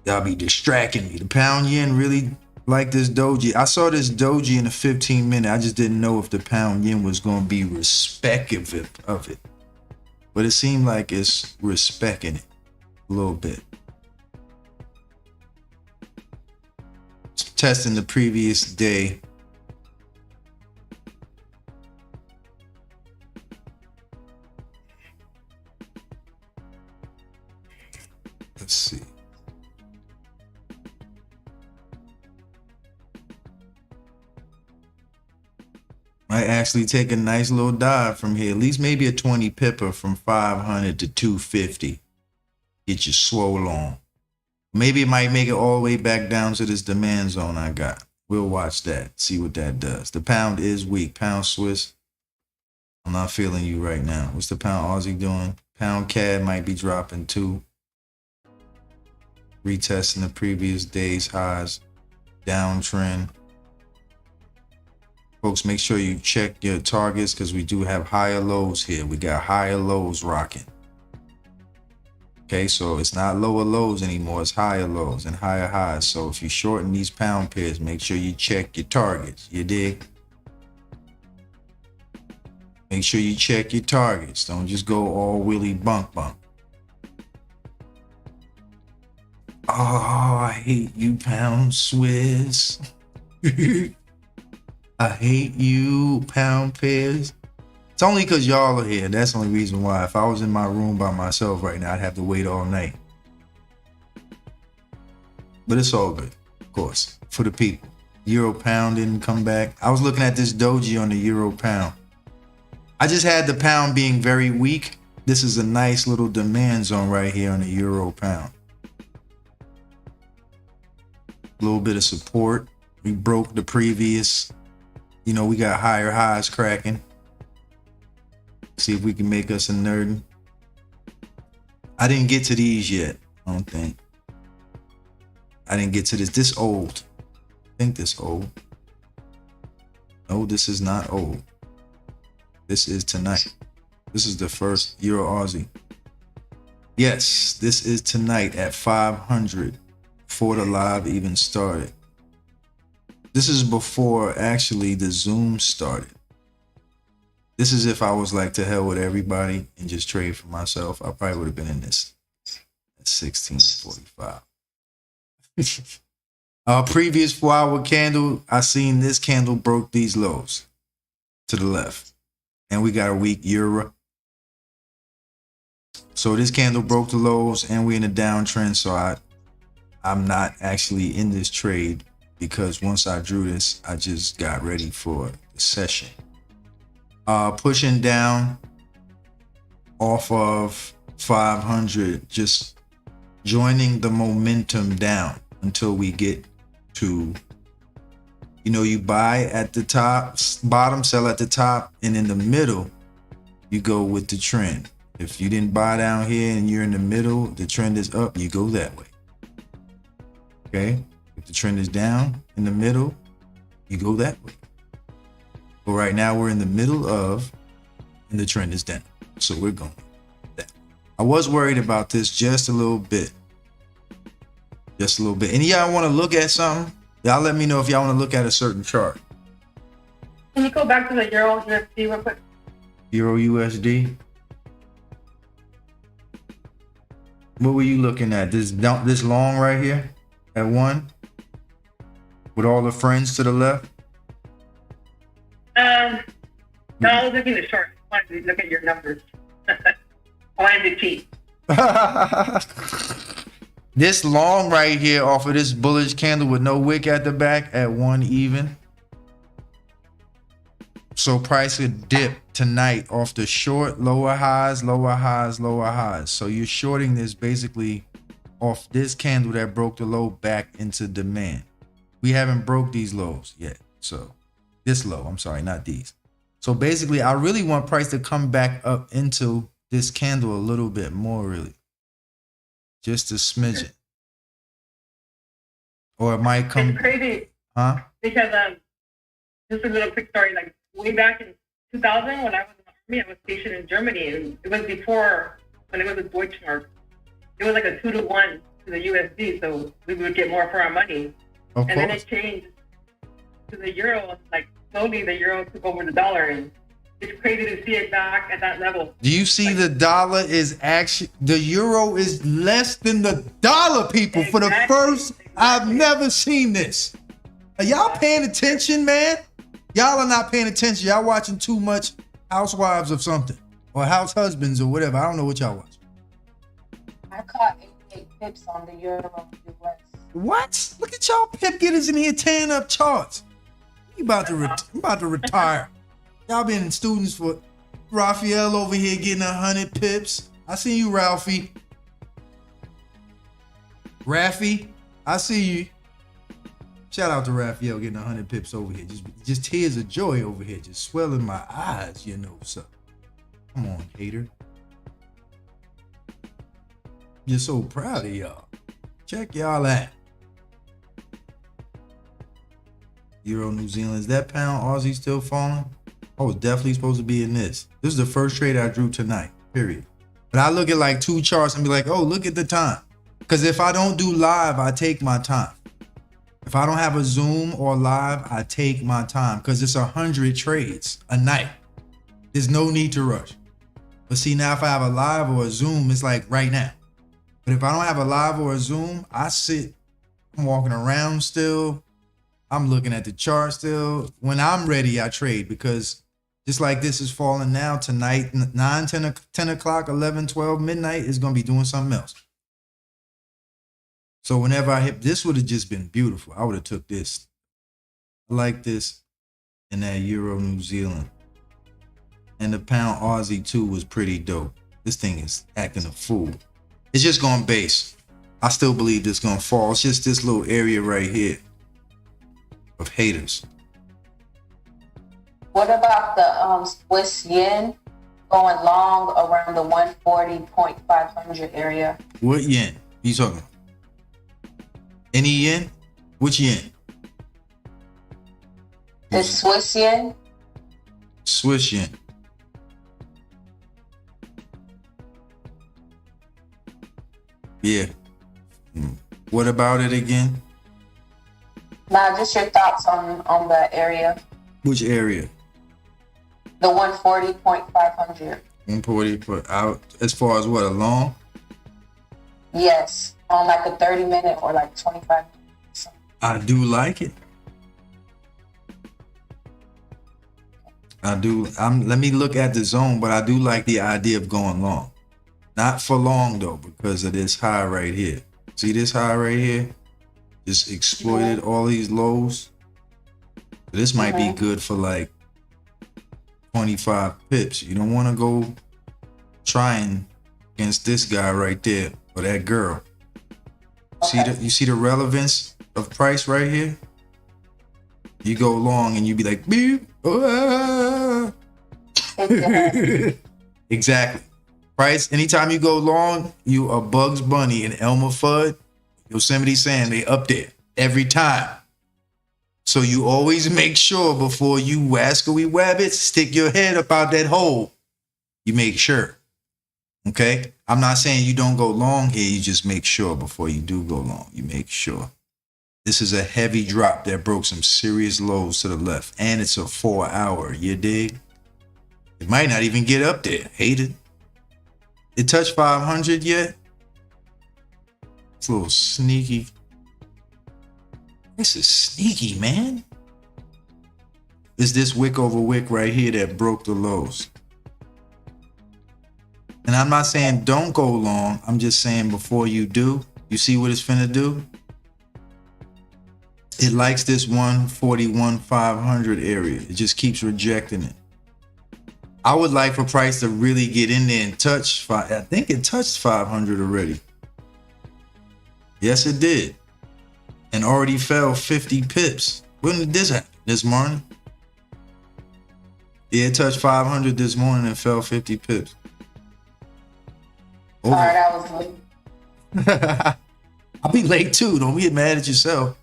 Y'all be distracting me. The pound yen really like this doji. I saw this doji in the 15-minute. I just didn't know if the pound yen was going to be respective of it. But it seemed like it's respecting it a little bit. Testing the previous day. Let's see. Might actually take a nice little dive from here. At least maybe a 20 pipper from 500 to 250. Get you swole on. Maybe it might make it all the way back down to this demand zone I got. We'll watch that. See what that does. The pound is weak. Pound Swiss. I'm not feeling you right now. What's the pound Aussie doing? Pound CAD might be dropping too. Retesting the previous day's highs. Downtrend. Folks, make sure you check your targets because we do have higher lows here. We got higher lows rocking. Okay, so it's not lower lows anymore. It's higher lows and higher highs. So if you shorten these pound pairs, make sure you check your targets. You dig? Make sure you check your targets. Don't just go all willy bunk bunk. Oh, I hate you, Pound Swiss. I hate you, pound pairs. It's only because y'all are here. That's the only reason why. If I was in my room by myself right now, I'd have to wait all night. But it's all good, of course, for the people. Euro pound didn't come back. I was looking at this doji on the euro pound. I just had the pound being very weak. This is a nice little demand zone right here on the euro pound. A little bit of support. We broke the previous, we got higher highs cracking. See if we can make us a nerd. I didn't get to these yet, I don't think. I didn't get to this old. I think this old. No, this is not old. This is tonight. This is the first Euro Aussie. Yes, this is tonight at 500 before the live even started. This is before actually the Zoom started. This is if I was like to hell with everybody and just trade for myself. I probably would have been in this at 1645. Previous 4-hour candle, I seen this candle broke these lows to the left. And we got a weak euro. So this candle broke the lows and we're in a downtrend. So I'm not actually in this trade because once I drew this, I just got ready for the session. Pushing down off of 500, just joining the momentum down until we get to, you buy at the top, bottom, sell at the top, and in the middle, you go with the trend. If you didn't buy down here and you're in the middle, the trend is up, you go that way. Okay? If the trend is down in the middle, you go that way. But right now we're in the middle of, and the trend is down. So we're going that. I was worried about this just a little bit. Just a little bit. And y'all want to look at something? Y'all let me know if y'all want to look at a certain chart. Can you go back to the Euro USD real quick? Euro USD. What were you looking at? This long right here at 1 with all the friends to the left? No, I was looking at short. I wanted to look at your numbers. I wanted to cheat. This long right here off of this bullish candle with no wick at the back at 1 even. So price could dip tonight off the short, lower highs, lower highs, lower highs. So you're shorting this basically off this candle that broke the low back into demand. We haven't broke these lows yet. So this low, I'm sorry, not these. So basically, I really want price to come back up into this candle a little bit more, really. Just a smidgen. Or it might come. It's crazy. Huh? Because just a little quick story. Like way back in 2000, when I was in the army, I was stationed in Germany, and it was before when it was a Deutschmark. It was like a 2-to-1 to the USD, so we would get more for our money. Of and course. Then it changed to the euro. Like slowly, the euro took over the dollar, and it's crazy to see it back at that level. Do you see the dollar is actually, the euro is less than the dollar, people, for the first, I've never seen this. Are y'all paying attention, man? Y'all are not paying attention. Y'all watching too much Housewives of something or House Husbands or whatever. I don't know what y'all watch. I caught 88 pips on the Euro U.S. What? Look at y'all Pip Getterz in here tearing up charts. I'm about to retire. Y'all been students for Raphael over here getting 100 pips. I see you, Ralphie. Raffy, I see you. Shout out to Raphael getting 100 pips over here. Just tears of joy over here, just swelling my eyes, so. Come on, hater. Just so proud of y'all. Check y'all out. Euro New Zealand. Is that pound Aussie still falling? I was definitely supposed to be in this. This is the first trade I drew tonight, period. But I look at like 2 charts and be like, oh, look at the time. Because if I don't do live, I take my time. If I don't have a Zoom or live, I take my time because it's 100 trades a night. There's no need to rush. But see, now if I have a live or a Zoom, it's like right now. But if I don't have a live or a Zoom, I sit, I'm walking around still. I'm looking at the chart still. When I'm ready, I trade because Just like this is falling now, tonight, 9, 10 o'clock, 11, 12, midnight is going to be doing something else. So whenever I hit, this would have just been beautiful. I would have took this. I like this and that Euro New Zealand. And the pound Aussie too was pretty dope. This thing is acting a fool. It's just going base. I still believe this going to fall. It's just this little area right here of haters. What about the Swiss yen going long around the 140.500 area? What yen you talking about? Any yen? Which yen? The Swiss yen? Swiss yen. Yeah. What about it again? Nah, just your thoughts on the area. Which area? The 140.500. 140 per out. As far as what, a long? Yes, on like a 30-minute or like 25 minutes. I do like it. I do. Let me look at the zone, but I do like the idea of going long. Not for long though, because of this high right here. See this high right here? Just exploited all these lows. This might be good for like 25 pips. You don't want to go trying against this guy right there or that girl. You see the relevance of price right here? You go long and you be like, beep. Exactly. Price, anytime you go long, you are Bugs Bunny and Elmer Fudd, Yosemite Sam, they up there every time. So you always make sure before you wascally wabbit, stick your head up out that hole. You make sure. Okay? I'm not saying you don't go long here. You just make sure before you do go long. You make sure. This is a heavy drop that broke some serious lows to the left. And it's a 4 hour. You dig? It might not even get up there. Hate it. It touched 500 yet? It's a little sneaky. This is sneaky, man. It's this wick over wick right here that broke the lows. And I'm not saying don't go long. I'm just saying before you do, you see what it's finna do? It likes this 141,500 area. It just keeps rejecting it. I would like for price to really get in there and touch. I think it touched 500 already. Yes, it did. And already fell 50 pips. When did this happen? This morning? Yeah, it touched 500 this morning and fell 50 pips. All right, I was late. I'll be late too. Don't get mad at yourself.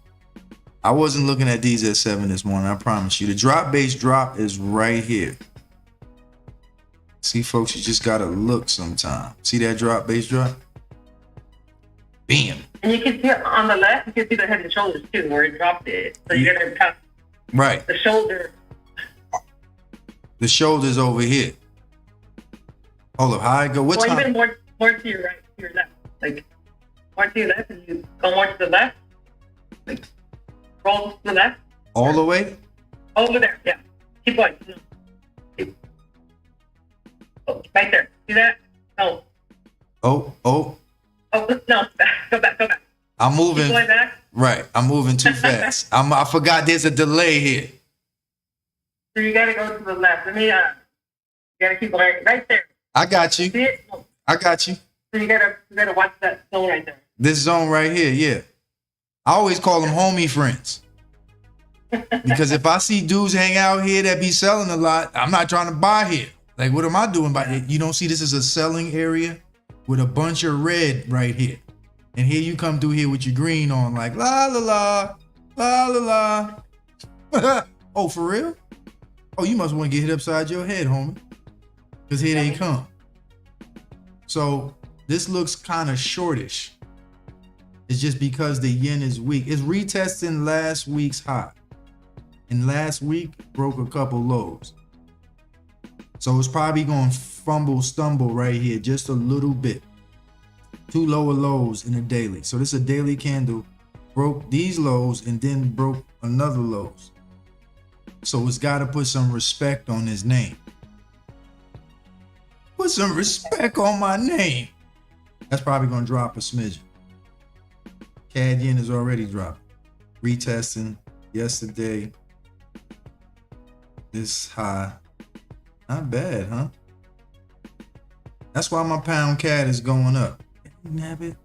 I wasn't looking at these at 7 this morning. I promise you. The drop base drop is right here. See, folks, you just gotta look sometime. See that drop base drop? Bam. And you can see on the left, you can see the head and shoulders too, where it dropped it. So you're gonna cut right. the shoulder. The shoulder's over here. Hold up, how I go? What time? Even more to your right, to your left. Like more to your left, and you go more to the left. Like roll to the left. All the way? Over there, yeah. Keep going. Oh, right there. See that? No. Oh. Oh, no. Go back. I'm moving. Keep going back. Right. I'm moving too fast. I forgot there's a delay here. So you gotta go to the left. Let me you gotta keep going right there. I got you. See it? Oh. I got you. So you gotta watch that zone right there. This zone right here, yeah. I always call them homie friends. Because if I see dudes hang out here that be selling a lot, I'm not trying to buy here. Like, what am I doing by it? You don't see this is a selling area with a bunch of red right here. And here you come through here with your green on like, la, la, la, la, la, la. Oh, for real? Oh, you must want to get hit upside your head, homie. Because here they come. So this looks kind of shortish. It's just because the yen is weak. It's retesting last week's high. And last week broke a couple lows. So it's probably going to stumble right here just a little bit. 2 lower lows in a daily. So this is a daily candle. Broke these lows and then broke another lows. So it's got to put some respect on his name. Put some respect on my name. That's probably going to drop a smidgen. CAD yen is already dropping. Retesting yesterday. This high. Not bad, huh? That's why my pound CAD is going up. Nab it.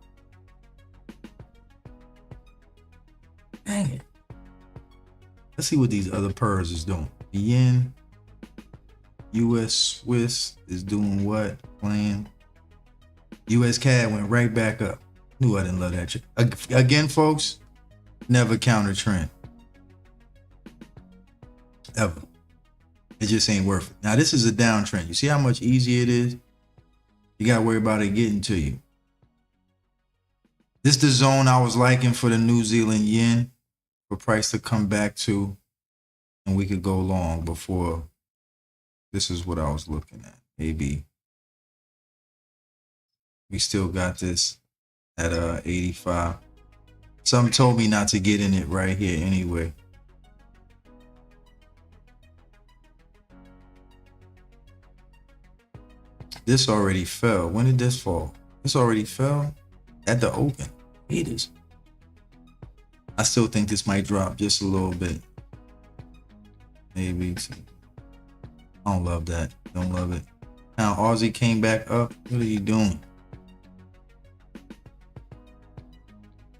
Dang it. Let's see what these other pairs is doing. The yen, U.S. Swiss is doing what? Playing. U.S. CAD went right back up. Knew I didn't love that shit. Again, folks, never counter trend. Ever. It just ain't worth it. Now, this is a downtrend. You see how much easier it is? You got to worry about it getting to you. This is the zone I was liking for the New Zealand yen for price to come back to, and we could go long before. This is what I was looking at. Maybe we still got this at 85. Something told me not to get in it right here anyway. This already fell. When did this fall? This already fell at the open. Haters. I still think this might drop just a little bit. Maybe. I don't love that. Don't love it. Now Aussie came back up. What are you doing?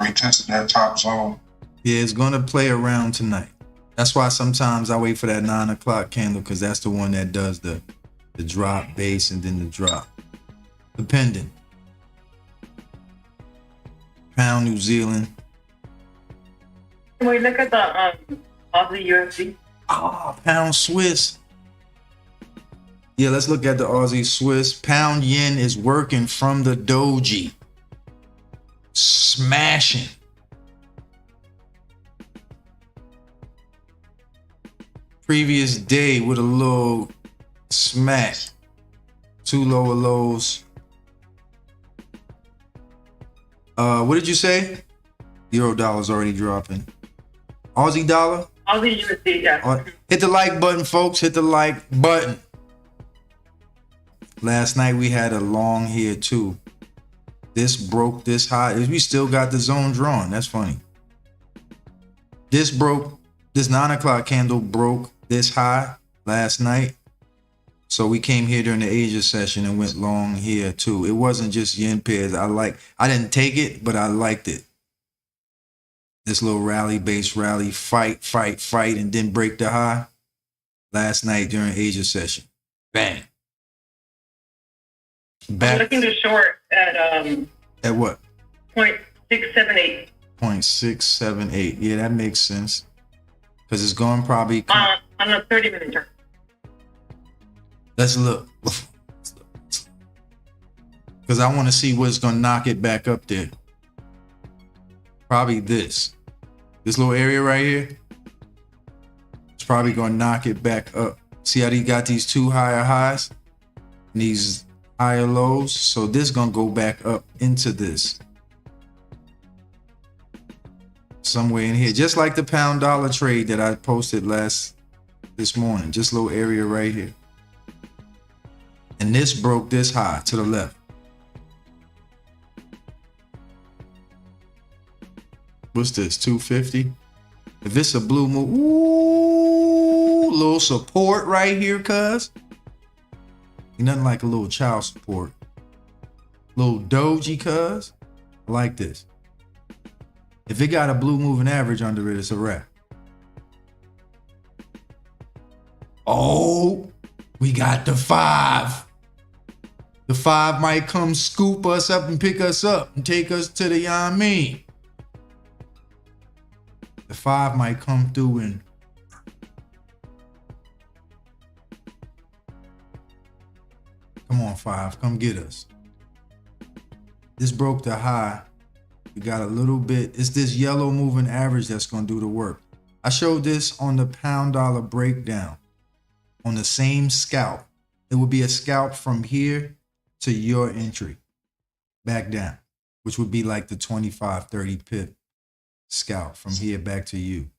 Retested that top zone. Yeah, it's gonna play around tonight. That's why sometimes I wait for that 9 o'clock candle, because that's the one that does the drop base and then the drop. Dependent. Pound New Zealand. Can we look at the Aussie USD? Pound Swiss. Yeah, let's look at the Aussie Swiss. Pound yen is working from the doji. Smashing. Previous day with a little smack. Two lower lows. What did you say? $0 already dropping. Aussie dollar? Aussie USD, yeah. Hit the like button, folks. Hit the like button. Last night we had a long here too. This broke this high. We still got the zone drawn. That's funny. This broke. This 9 o'clock candle broke this high last night. So we came here during the Asia session and went long here too. It wasn't just yen pairs. I didn't take it, but I liked it. This little rally, base rally, fight, and then break the high last night during Asia session. Bang. I'm looking to short at what? 0.678. 0.678. Yeah, that makes sense. Because it's going probably on a 30-minute chart. Let's look. Because I want to see what's going to knock it back up there. Probably this little area right here. It's probably going to knock it back up. See how they got these two higher highs and these higher lows? So this going to go back up into this. Somewhere in here. Just like the pound dollar trade that I posted this morning. Just a little area right here. And this broke this high to the left. What's this? 250? If it's a blue move, ooh, little support right here, cuz. Ain't nothing like a little child support. Little doji, cuz. I like this. If it got a blue moving average under it, it's a wrap. Oh, we got the 5. The 5 might come scoop us up and pick us up and take us to the Yami. The 5 might come through and come on, 5, come get us. This broke the high. We got a little bit. It's this yellow moving average that's going to do the work. I showed this on the pound dollar breakdown on the same scalp. It would be a scalp from here to your entry back down, which would be like the 25, 30 pip scalp from here back to you.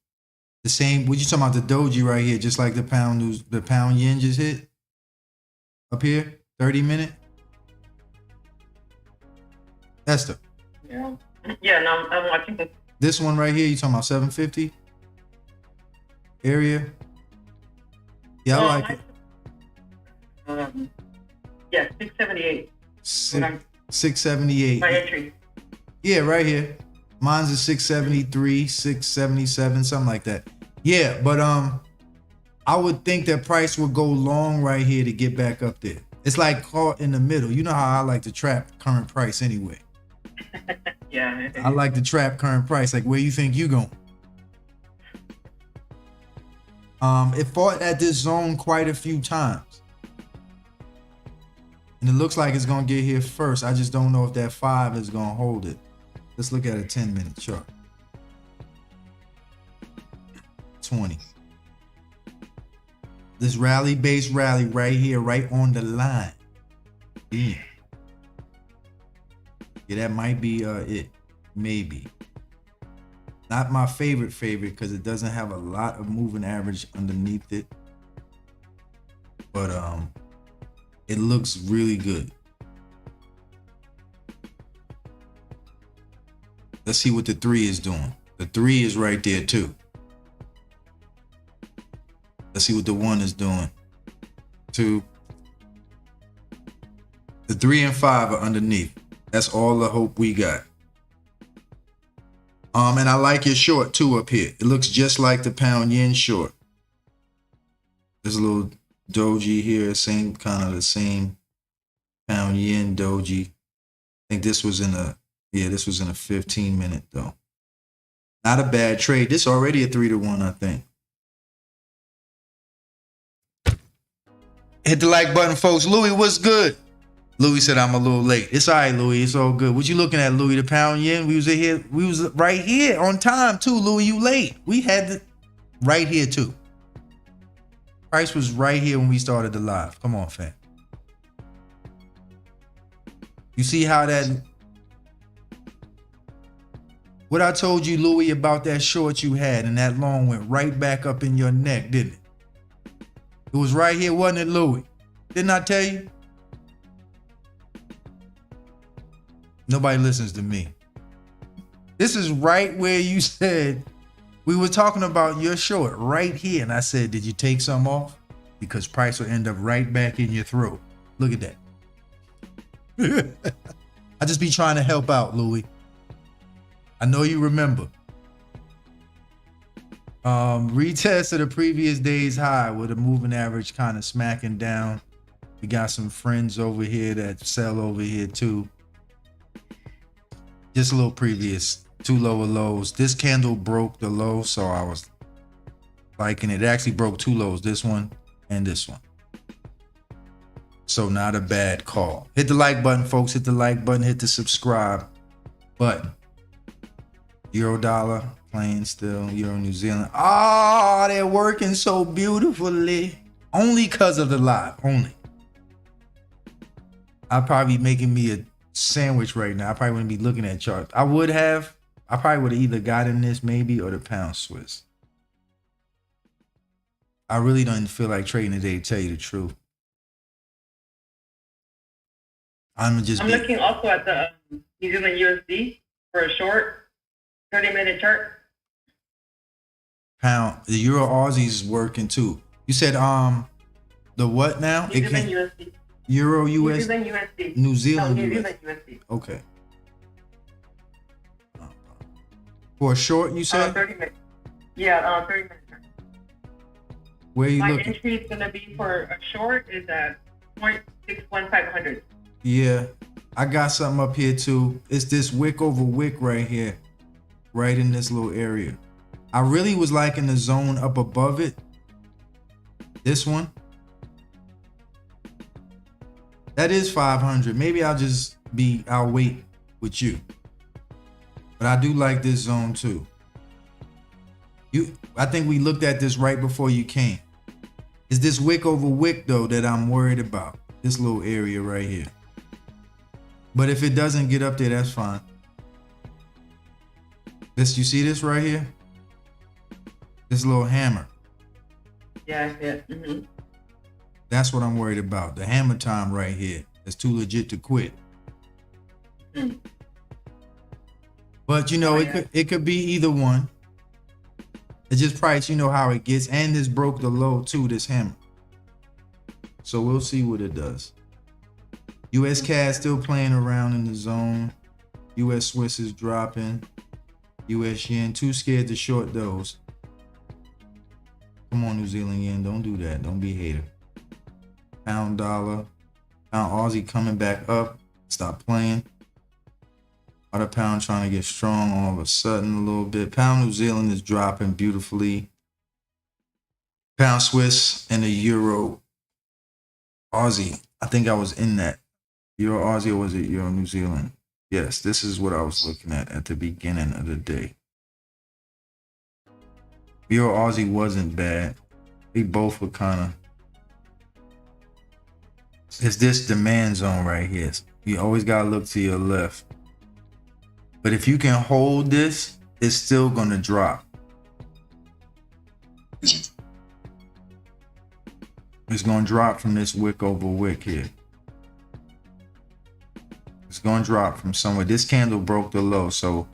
The same, what you talking about, the doji right here, just like the pound yen just hit up here, 30 minute. Esther. Yeah. Yeah, no, I'm watching this. This one right here, you talking about 750 area? Yeah, I like it. Yeah, 678. 678. My entry. Yeah, right here. Mine's a 673, 677, something like that. Yeah, but I would think that price would go long right here to get back up there. It's like caught in the middle. You know how I like to trap current price anyway. Yeah. I like to trap current price. Like, where you think you going? It fought at this zone quite a few times. And it looks like it's gonna get here first. I just don't know if that 5 is gonna hold it. Let's look at a 10-minute chart. 20. This rally-based rally right here, right on the line. Yeah. Yeah, that might be it. Maybe. Not my favorite because it doesn't have a lot of moving average underneath it. But it looks really good. Let's see what the 3 is doing. The 3 is right there too. Let's see what the 1 is doing. 2. The 3 and 5 are underneath. That's all the hope we got. And I like your short too up here. It looks just like the pound yen short. There's a little doji here, same kind of the same pound yen doji. I think this was in a 15-minute though. Not a bad trade. This already a 3-to-1, I think. Hit the like button, folks. Louis, what's good? Louis said I'm a little late. It's all right, Louis. It's all good. What you looking at, Louis? The pound yen? We was right here on time too, Louis. You late. We had the right here too. Price was right here when we started the live. Come on, fam. You see how that... What I told you, Louis, about that short you had and that long went right back up in your neck, didn't it? It was right here, wasn't it, Louis? Didn't I tell you? Nobody listens to me. This is right where you said, we were talking about your short right here. And I said, did you take some off? Because price will end up right back in your throat. Look at that. I just be trying to help out, Louis. I know you remember. Retest of the previous day's high with a moving average kind of smacking down. We got some friends over here that sell over here too. Just a little previous, 2 lower lows. This candle broke the low, so I was liking it. It actually broke 2 lows, this one and this one. So not a bad call. Hit the like button, folks. Hit the like button. Hit the subscribe button. Euro dollar playing still. Euro New Zealand. Oh, they're working so beautifully. Only because of the live. Only. I'll probably be making me a sandwich right now. I probably wouldn't be looking at charts. I probably would have either gotten this maybe or the pound Swiss. I really don't feel like trading today, to tell you the truth. I'm looking also at the New Zealand USD for a short 30-minute chart. Pound. The Euro Aussie is working too. You said the what now? New Zealand USD. Euro US. New Zealand USD. New Zealand New US. Zealand USD. Okay. For a short, you said? 30 minutes. Yeah, 30 minutes. Where are you My looking? entry is gonna be for a short is at 0.61500. Yeah, I got something up here too. It's this wick over wick right here, right in this little area. I really was liking the zone up above it. This one. That is 500. Maybe I'll wait with you. But I do like this zone too. I think we looked at this right before you came. It's this wick over wick though that I'm worried about. This little area right here. But if it doesn't get up there, that's fine. You see this right here? This little hammer. Yeah, I see it. Mm-hmm. That's what I'm worried about. The hammer time right here. It's too legit to quit. Mm. But you know, it could be either one. It's just price, you know how it gets. And this broke the low too, this hammer. So we'll see what it does. US CAD still playing around in the zone. US Swiss is dropping. US yen, too scared to short those. Come on, New Zealand yen, don't do that. Don't be a hater. Pound dollar. Pound Aussie coming back up. Stop playing. Other pound trying to get strong all of a sudden a little bit. Pound New Zealand is dropping beautifully. Pound Swiss and the Euro Aussie. I think I was in that. Euro Aussie, or was it Euro New Zealand? Yes, this is what I was looking at the beginning of the day. Euro Aussie wasn't bad. They both were kind of. It's this demand zone right here. You always got to look to your left. But if you can hold this, it's still going to drop. It's going to drop from this wick over wick here. It's going to drop from somewhere. This candle broke the low, so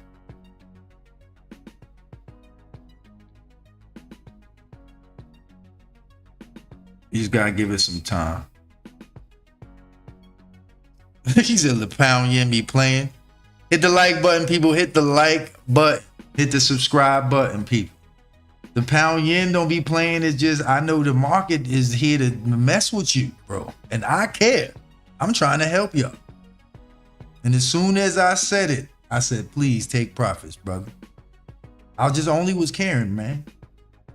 you just got to give it some time. He said the pound yen be playing. Hit the like button, people. Hit the like button. Hit the subscribe button, people. The pound yen don't be playing. It's just, I know the market is here to mess with you, bro. And I care. I'm trying to help y'all. And as soon as I said it, I said, please take profits, brother. I just only was caring, man.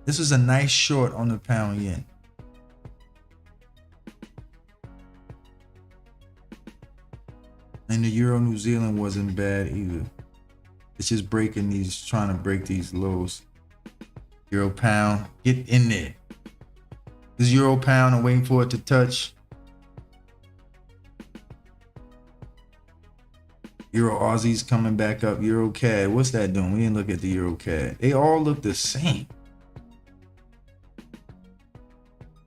This was a nice short on the pound yen. And the Euro New Zealand wasn't bad either. It's just breaking these, trying to break these lows. Euro pound, get in there. This Euro pound, I'm waiting for it to touch. Euro Aussie's coming back up. Euro CAD, what's that doing? We didn't look at the Euro CAD. They all look the same.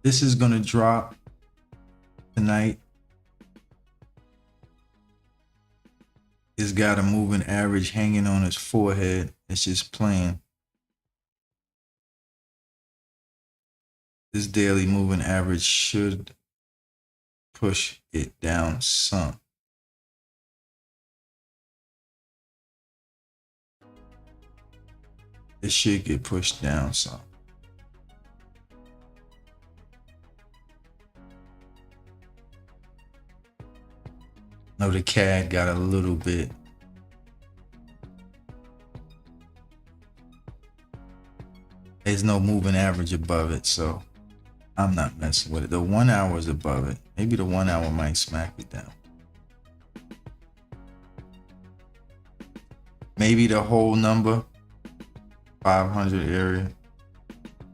This is gonna drop tonight. It's got a moving average hanging on his forehead. It's just playing. This daily moving average should push it down some. It should get pushed down some. No, the CAD got a little bit. There's no moving average above it, so I'm not messing with it. The 1 hour is above it. Maybe the 1 hour might smack it down. Maybe the whole number, 500 area.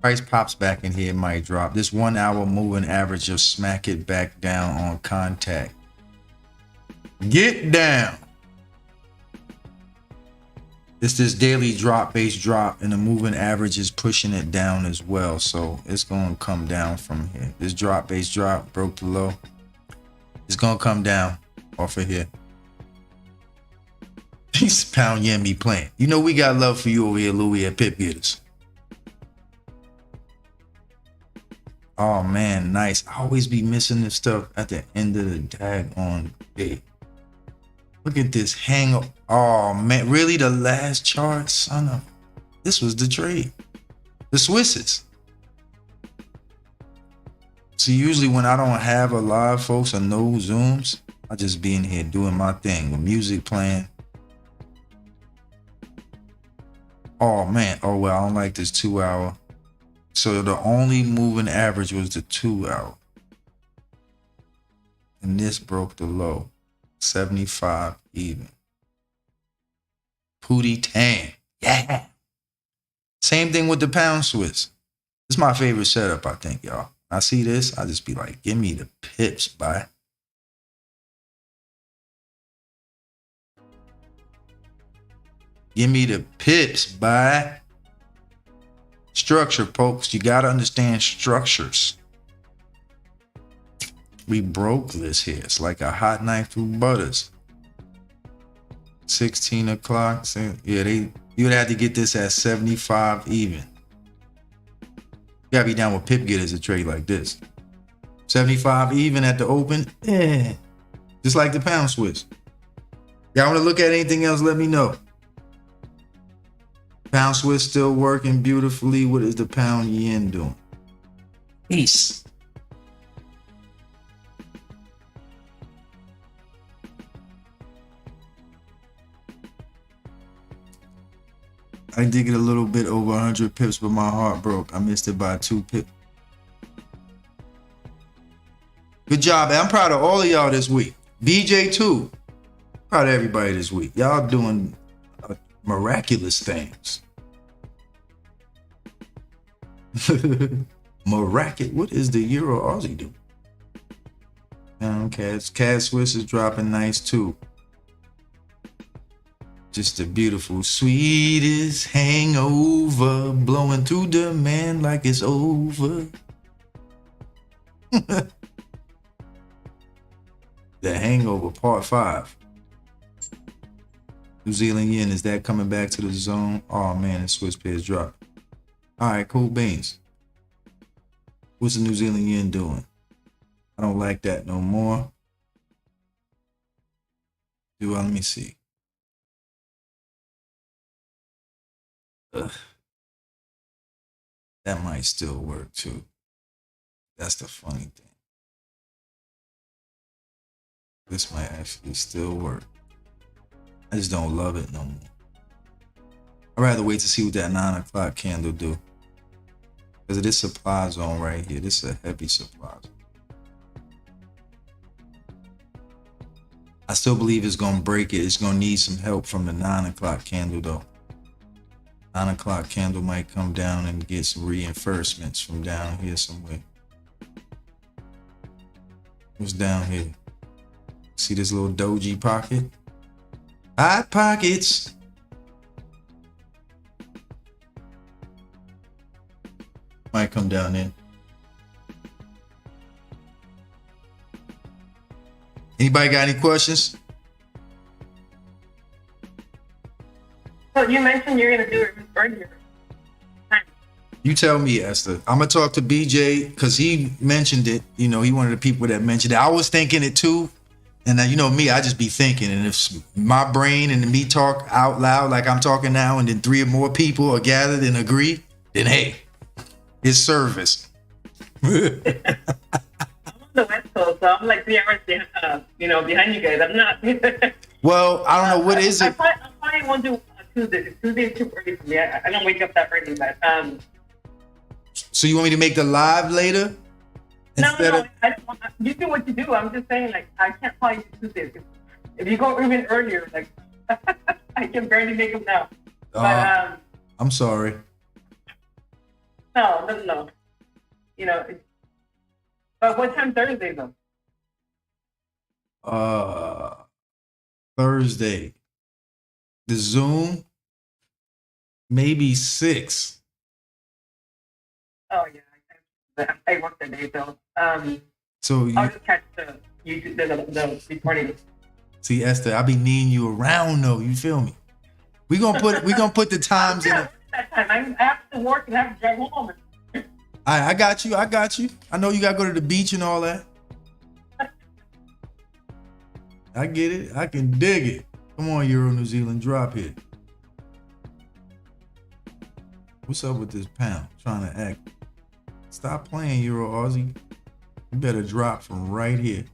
Price pops back in here, it might drop. This 1 hour moving average will smack it back down on contact. Get down. It's this daily drop, base drop, and the moving average is pushing it down as well. So it's going to come down from here. This drop, base drop, broke the low. It's going to come down off of here. This pound yen be playing. You know we got love for you over here, Louis, at Pip Getterz. Oh man, nice. I always be missing this stuff at the end of the daggone day. Look at this hang up. Oh man, really the last chart, son of. This was the trade. The Swisses. See, usually when I don't have a live, folks, or no Zooms, I just be in here doing my thing with music playing. Oh man, oh well, I don't like this 2 hour. So the only moving average was the 2 hour. And this broke the low. 75 even. Pootie Tang. Yeah. Same thing with the pound Swiss. This is my favorite setup, I think, y'all. I see this, I just be like, give me the pips, bye. Give me the pips, bye. Structure, folks. You got to understand structures. We broke this here. It's like a hot knife through butters. 16 o'clock. Yeah, you'd have to get this at 75 even. You gotta be down with Pip Getterz a trade like this. 75 even at the open. Yeah. Just like the pound Swiss. Y'all want to look at anything else? Let me know. Pound Swiss still working beautifully. What is the pound yen doing? Peace. I did get a little bit over 100 pips, but my heart broke. I missed it by 2 pips. Good job, man. I'm proud of all of y'all this week. BJ too. Proud of everybody this week. Y'all doing miraculous things. Miraculous. What is the Euro Aussie do? Cat Swiss is dropping nice too. Just a beautiful, sweetest hangover, blowing through the man like it's over. The Hangover Part 5. New Zealand yen, is that coming back to the zone? Oh man, the Swiss pairs dropped. All right, cool beans. What's the New Zealand yen doing? I don't like that no more. Let me see. That might still work too. That's the funny thing. This might actually still work. I just don't love it no more. I'd rather wait to see what that 9 o'clock candle do. Because of this supply zone right here. This is a heavy supply zone. I still believe it's going to break it. It's going to need some help from the 9 o'clock candle though. 9 o'clock candle might come down and get some reinforcements from down here somewhere. What's down here? See this little doji pocket? Hot pockets. Might come down in. Anybody got any questions? So you mentioned you're gonna do it earlier. You tell me, Esther. I'm gonna talk to BJ because he mentioned it. You know, he one of the people that mentioned it. I was thinking it too, and you know me, I just be thinking. And if my brain and me talk out loud like I'm talking now, and then 3 or more people are gathered and agree, then hey, it's service. I'm on the West Coast, so I'm like 3 hours behind you guys. I'm not. Well, I don't know what is it. I probably won't do Tuesday. Tuesday is too early for me. I don't wake up that early, but So you want me to make the live later? No. I don't want, you do what you do. I'm just saying, like, I can't call you Tuesdays. If you go even earlier, like, I can barely make them now. But I'm sorry. No. You know, but what time Thursday though? Thursday. The Zoom, maybe 6. Oh yeah, I work that day, so so I'll just catch the YouTube, the recording. See, Esther, I be needing you around though. You feel me? We gonna put the times in. That time I have to work and have to drive home. I got you. I know you gotta go to the beach and all that. I get it. I can dig it. Come on, Euro New Zealand, drop here. What's up with this pound? Trying to act. Stop playing, Euro Aussie. You better drop from right here.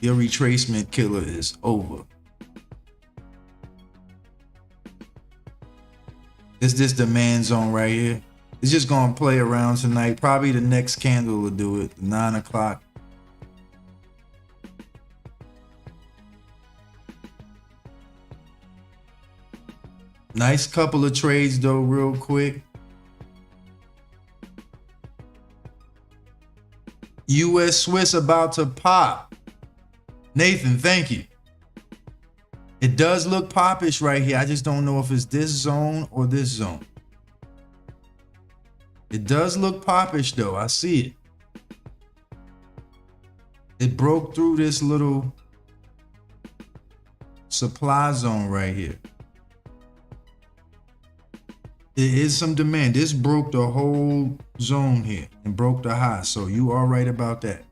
Your retracement killer is over. It's this demand zone right here. It's just gonna play around tonight. Probably the next candle will do it. 9 o'clock. Nice couple of trades though, real quick. U.S. Swiss about to pop. Nathan, thank you. It does look popish right here. I just don't know if it's this zone or this zone. It does look poppish though. I see it. It broke through this little supply zone right here. There is some demand. This broke the whole zone here and broke the high. So you are right about that.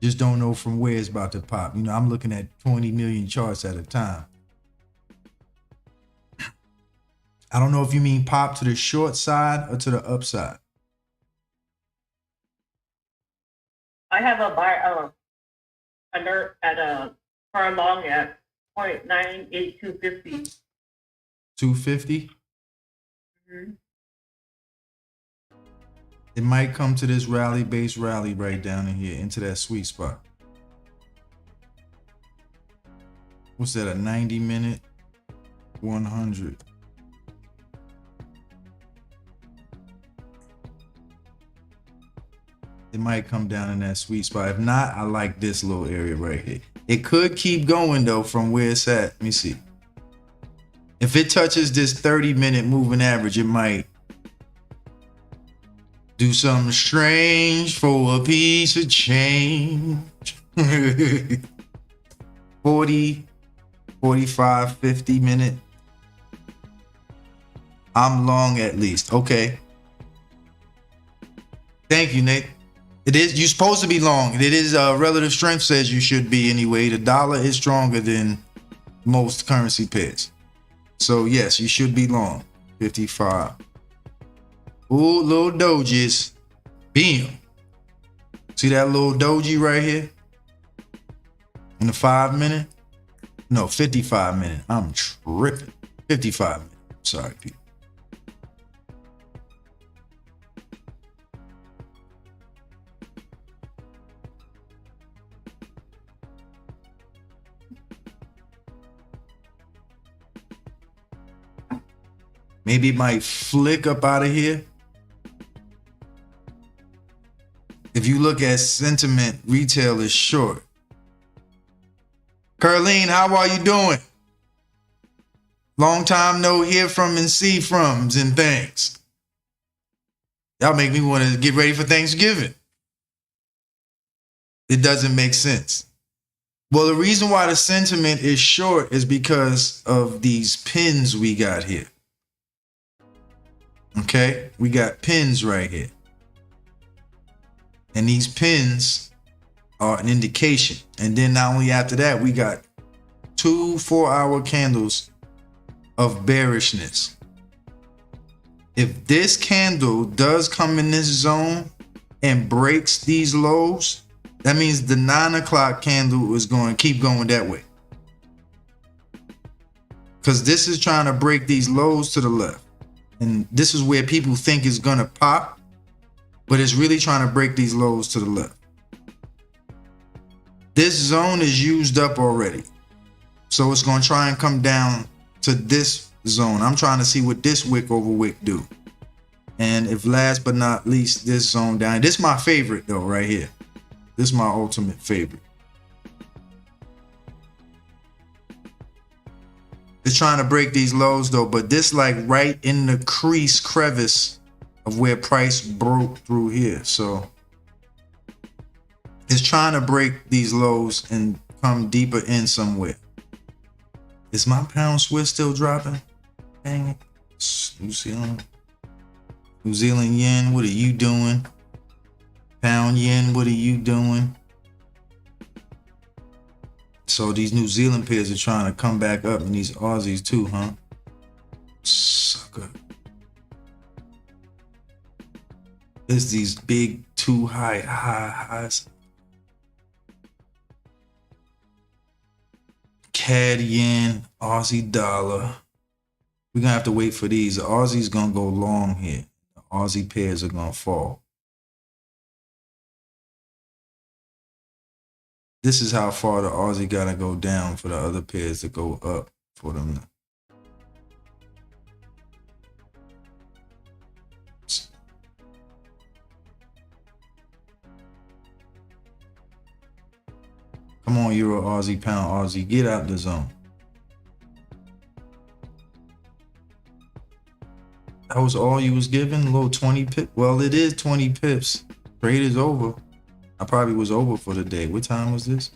Just don't know from where it's about to pop. You know, I'm looking at 20 million charts at a time. I don't know if you mean pop to the short side or to the upside. I have a buy alert at a far long at 0.98250. 250. Mm-hmm. It might come to this rally-based rally right down in here into that sweet spot. What's that? A 90-minute? 100. It might come down in that sweet spot. If not, I like this little area right here. It could keep going though from where it's at. Let me see. If it touches this 30-minute moving average, it might do something strange for a piece of change. 40, 45, 50 minute. I'm long at least. Okay. Thank you, Nick. It is, you're supposed to be long. It is relative strength says you should be anyway. The dollar is stronger than most currency pairs. So yes, you should be long. 55. Ooh, little dojis. Bam. See that little doji right here? In the 5 minute? No, 55 minute. I'm tripping. 55 minute. Sorry, people. Maybe it might flick up out of here. If you look at sentiment, retail is short. Curleen, how are you doing? Long time no hear from and see froms and things. Y'all make me want to get ready for Thanksgiving. It doesn't make sense. Well, the reason why the sentiment is short is because of these pins we got here. Okay, we got pins right here. And these pins are an indication. And then not only after that, we got 2 4-hour candles of bearishness. If this candle does come in this zone and breaks these lows, that means the 9 o'clock candle is going to keep going that way. Because this is trying to break these lows to the left. And this is where people think it's going to pop, but it's really trying to break these lows to the left. This zone is used up already. So it's going to try and come down to this zone. I'm trying to see what this wick over wick do. And if last but not least, this zone down. This is my favorite though, right here. This is my ultimate favorite. It's trying to break these lows though, but this like right in the crevice of where price broke through here. So it's trying to break these lows and come deeper in somewhere. Is my pound Swiss still dropping? Dang it. New Zealand yen, what are you doing? Pound yen, what are you doing? So these New Zealand pairs are trying to come back up, and these Aussies too, huh? Sucker. There's these big too high highs. CAD yen, Aussie dollar. We're gonna have to wait for these. The Aussie's gonna go long here. The Aussie pairs are gonna fall. This is how far the Aussie gotta go down for the other pairs to go up for them. Come on, Euro, Aussie, pound, Aussie, get out the zone. That was all you was given? A little 20 pip? Well, it is 20 pips. Trade is over. I probably was over for the day. What time was this?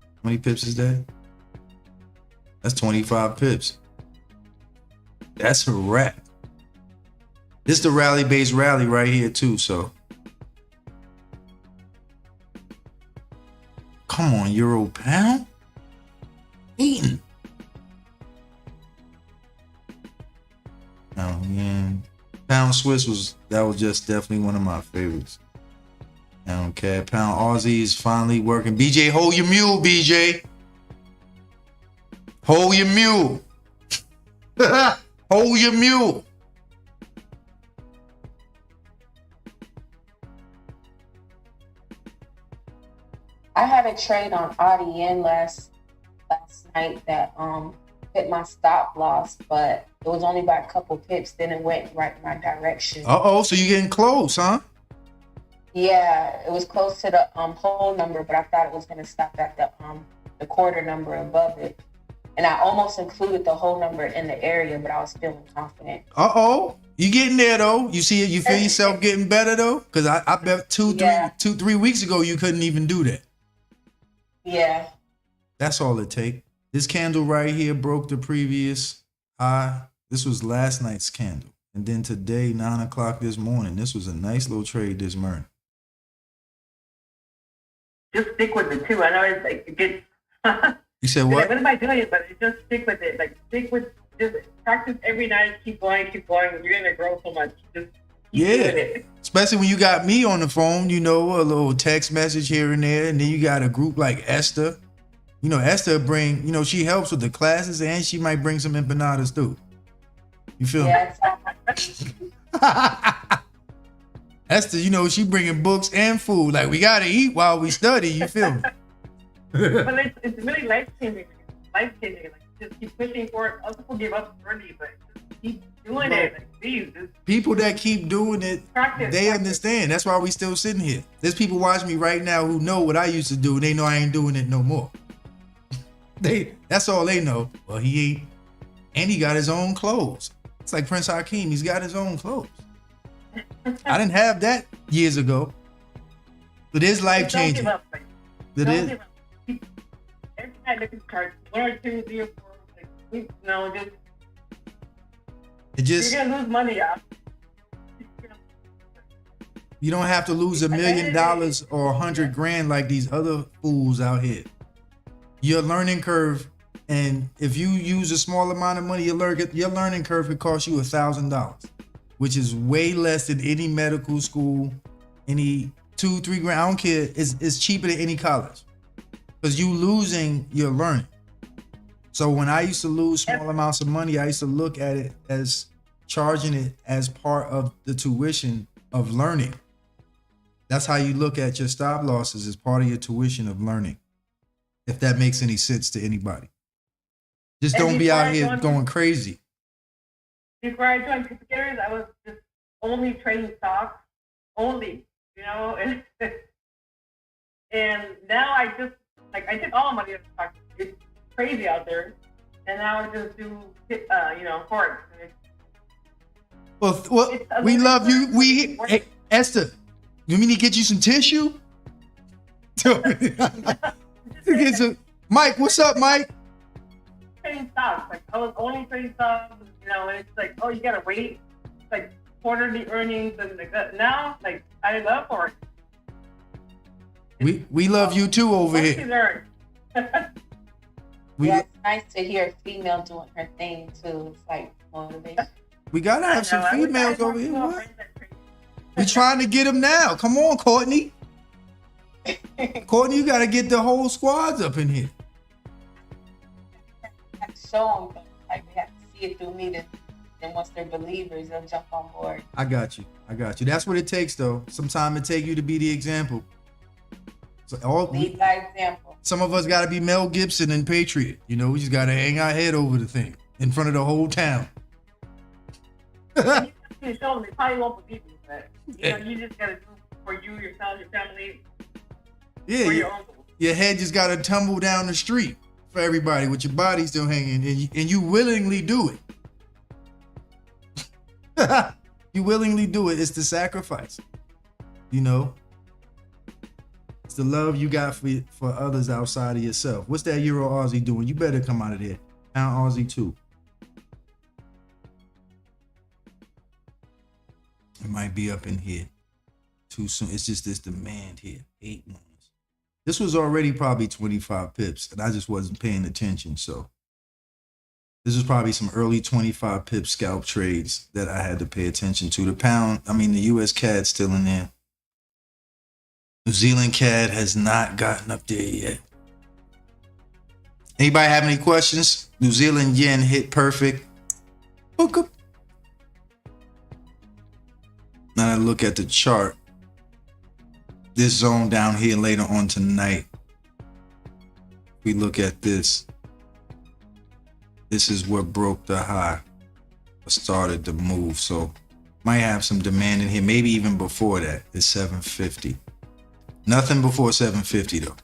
How many pips is that? That's 25 pips. That's a wrap. This the rally-based rally right here too, so. Come on, euro pound? Eating. Oh, yeah. Pound Swiss was just definitely one of my favorites. Pound cat, pound Aussie is finally working. BJ, hold your mule, BJ. Hold your mule. Hold your mule. I had a trade on AUD last night that hit my stop loss, but it was only by a couple pips. Then it went right in my direction. So you getting close, huh? Yeah, it was close to the whole number, but I thought it was gonna stop at the quarter number above it. And I almost included the whole number in the area, but I was feeling confident. You getting there though? You see it? You feel yourself getting better though? Because I bet 3 weeks ago you couldn't even do that. Yeah. That's all it take. This candle right here broke the previous high. This was last night's candle. And then today, 9 o'clock this morning. This was a nice little trade this morning. Just stick with it too. I know it's like it gets. You said what? Like, what am I doing? But just stick with it. Like stick with, just practice every night. Keep going. You're gonna grow so much. Just keep doing it. Especially when you got me on the phone. You know, a little text message here and there, and then you got a group like Esther. You know, Esther bring. You know, she helps with the classes, and she might bring some empanadas too. You feel me? Esther, you know, she bringing books and food. Like, we gotta eat while we study. You feel me? But it's really life-changing. Like, just keep pushing for it. Other people give up early, but just keep doing it. Like, please. People that keep doing it, practice. Understand. That's why we still sitting here. There's people watching me right now who know what I used to do, and they know I ain't doing it no more. That's all they know. Well, he ain't. And he got his own clothes. It's like Prince Hakeem. He's got his own clothes. I didn't have that years ago. It is life changing. Don't give up. Every night look at the cards. 1 or 2, 3 or 4. Like, no, just you're gonna lose money out. You don't have to lose $1 million or 100 grand like these other fools out here. Your learning curve, and if you use a small amount of money, your learning curve could cost you $1,000, which is way less than any medical school, any 2-3 grand. I don't care. It's cheaper than any college, because you losing your learning. So when I used to lose small amounts of money, I used to look at it as charging it as part of the tuition of learning. That's how you look at your stop losses, as part of your tuition of learning. If that makes any sense to anybody. Just don't be out here going crazy. Before I joined Pip Getterz, I was just only trading stocks, only, you know, and now I just, like, I took all my money out of stocks. It's crazy out there, and now I just do, Forex. Well, we love you. Hey, Esther, you mean to get you some tissue? Mike, what's up, Mike? Trading stocks. Like, I was only trading stocks, you know, and it's like, oh, you gotta wait. It's like quarterly earnings and like that. Now, like, I love Forex. We love you too over here. Yeah, it's nice to hear a female doing her thing too. It's like motivation. We gotta have some females over here. What? We trying to get them now. Come on, Courtney. Courtney, you gotta get the whole squads up in here. Show them, like, they have to see it through me. Then once they're believers, they'll jump on board. I got you. That's what it takes, though. Sometimes it takes you to be the example. Lead by example. Some of us got to be Mel Gibson and Patriot. You know, we just got to hang our head over the thing in front of the whole town. You show them, they probably won't believe you, but you just got to do for you, yourself, your family. Yeah, your head just got to tumble down the street for everybody with your body still hanging, and you willingly do it. You willingly do it. It's the sacrifice. You know, it's the love you got for others outside of yourself. What's that Euro Aussie doing? You better come out of there. Pound Aussie too. It might be up in here too soon. It's just this demand here. 8 months. This was already probably 25 pips, and I just wasn't paying attention. So this was probably some early 25 pip scalp trades that I had to pay attention to. The US CAD still in there. New Zealand CAD has not gotten up there yet. Anybody have any questions? New Zealand yen hit perfect. Okay. Now I look at the chart. This zone down here later on tonight. We look at this. This is what broke the high. Started to move. So might have some demand in here. Maybe even before that. It's 750. Nothing before 750 though.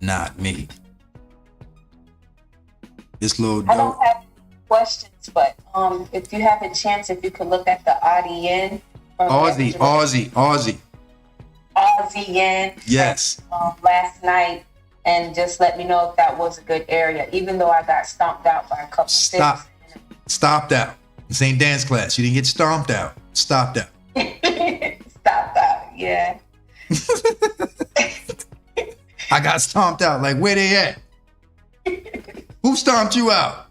Not me. This little I don't have questions, but if you have a chance, if you could look at the Aussie yen. Aussie yen. Yes. Last night, and just let me know if that was a good area, even though I got stomped out by a couple. Stopped out. This ain't dance class. You didn't get stomped out. Stopped out. Stopped out. Yeah. I got stomped out. Like, where they at? Who stomped you out?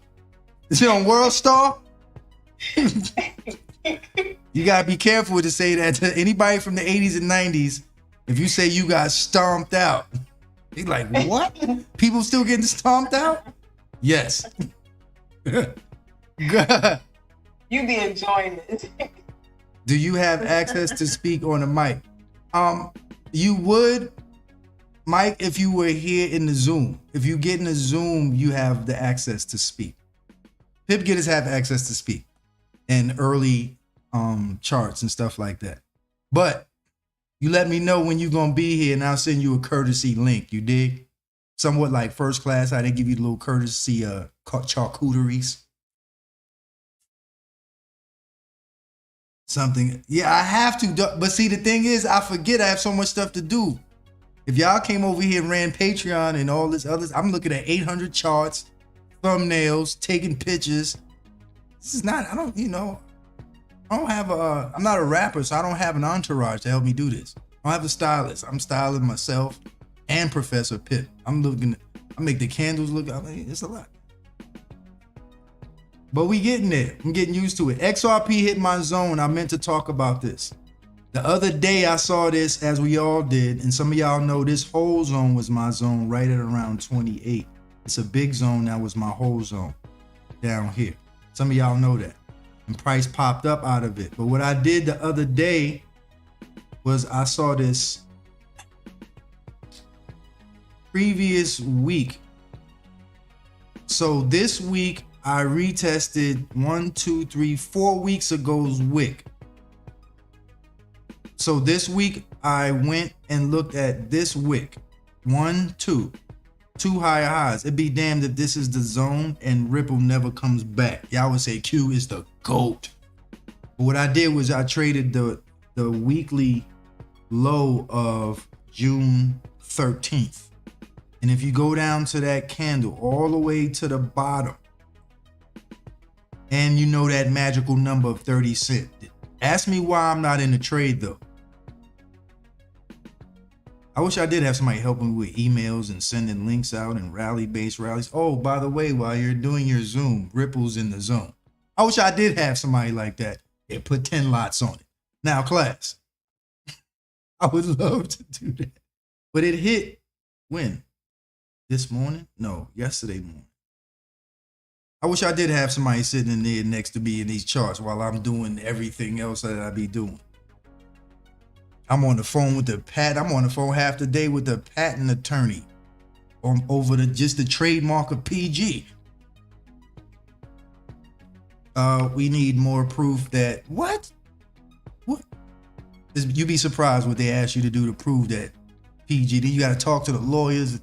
Is it on World Star? You gotta be careful to say that to anybody from the 80s and 90s. If you say you got stomped out, they like, what? People still getting stomped out? Yes. You be enjoying this. Do you have access to speak on the mic? You would, Mike, if you were here in the Zoom. If you get in the Zoom, you have the access to speak. Pip Getterz have access to speak and early charts and stuff like that. But you let me know when you're gonna be here, and I'll send you a courtesy link. You dig? Somewhat like first class, how they give you the little courtesy charcuteries. Something. Yeah, I have to. But see, the thing is, I forget I have so much stuff to do. If y'all came over here and ran Patreon and all this others, I'm looking at 800 charts, thumbnails, taking pictures. This is not, I don't have I'm not a rapper, so I don't have an entourage to help me do this. I don't have a stylist. I'm styling myself and Professor Pip. I make the candles look, it's a lot. But we getting there. I'm getting used to it. XRP hit my zone. I meant to talk about this. The other day I saw this, as we all did, and some of y'all know this whole zone was my zone right at around 28. It's a big zone. That was my whole zone down here. Some of y'all know that. And price popped up out of it. But what I did the other day was I saw this previous week. So this week I retested 4 weeks ago's wick. So this week I went and looked at this wick. 2 higher highs. It'd be damned if this is the zone and Ripple never comes back. Y'all would say Q is the GOAT. But what I did was I traded the weekly low of June 13th. And if you go down to that candle all the way to the bottom, and you know that magical number of 30 cents. Ask me why I'm not in the trade though. I wish I did have somebody helping me with emails and sending links out and rally-based rallies. Oh, by the way, while you're doing your Zoom, Ripple's in the zone. I wish I did have somebody like that. Yeah, put 10 lots on it. Now, class, I would love to do that. But it hit when? This morning? No, yesterday morning. I wish I did have somebody sitting in there next to me in these charts while I'm doing everything else that I be doing. I'm on the phone with the I'm on the phone half the day with the patent attorney over just the trademark of PG. We need more proof that what? You'd be surprised what they ask you to do to prove that PG. Then you got to talk to the lawyers.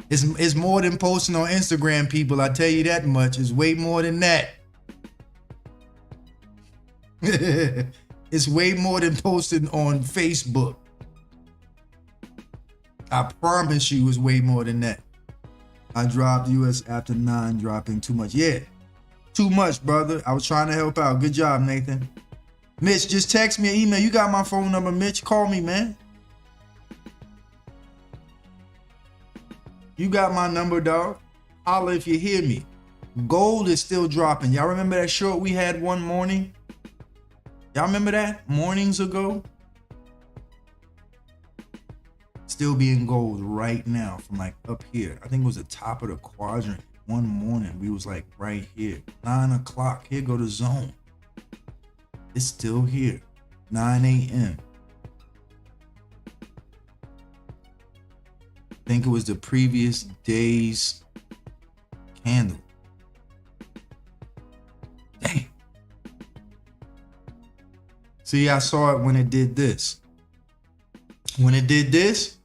It's more than posting on Instagram, people. I tell you that much. It's way more than that. It's way more than posted on Facebook. I promise you it's way more than that. I dropped US after 9 dropping too much. Yeah, too much, brother. I was trying to help out. Good job, Nathan. Mitch, just text me an email. You got my phone number, Mitch. Call me, man. You got my number, dog. Holla if you hear me. Gold is still dropping. Y'all remember that short we had one morning? Y'all remember that? Mornings ago? Still being gold right now from like up here. I think it was the top of the quadrant. One morning, we was like right here. 9 o'clock. Here go the zone. It's still here. 9 a.m. I think it was the previous day's candle. Dang. See, I saw it when it did this. When it did this,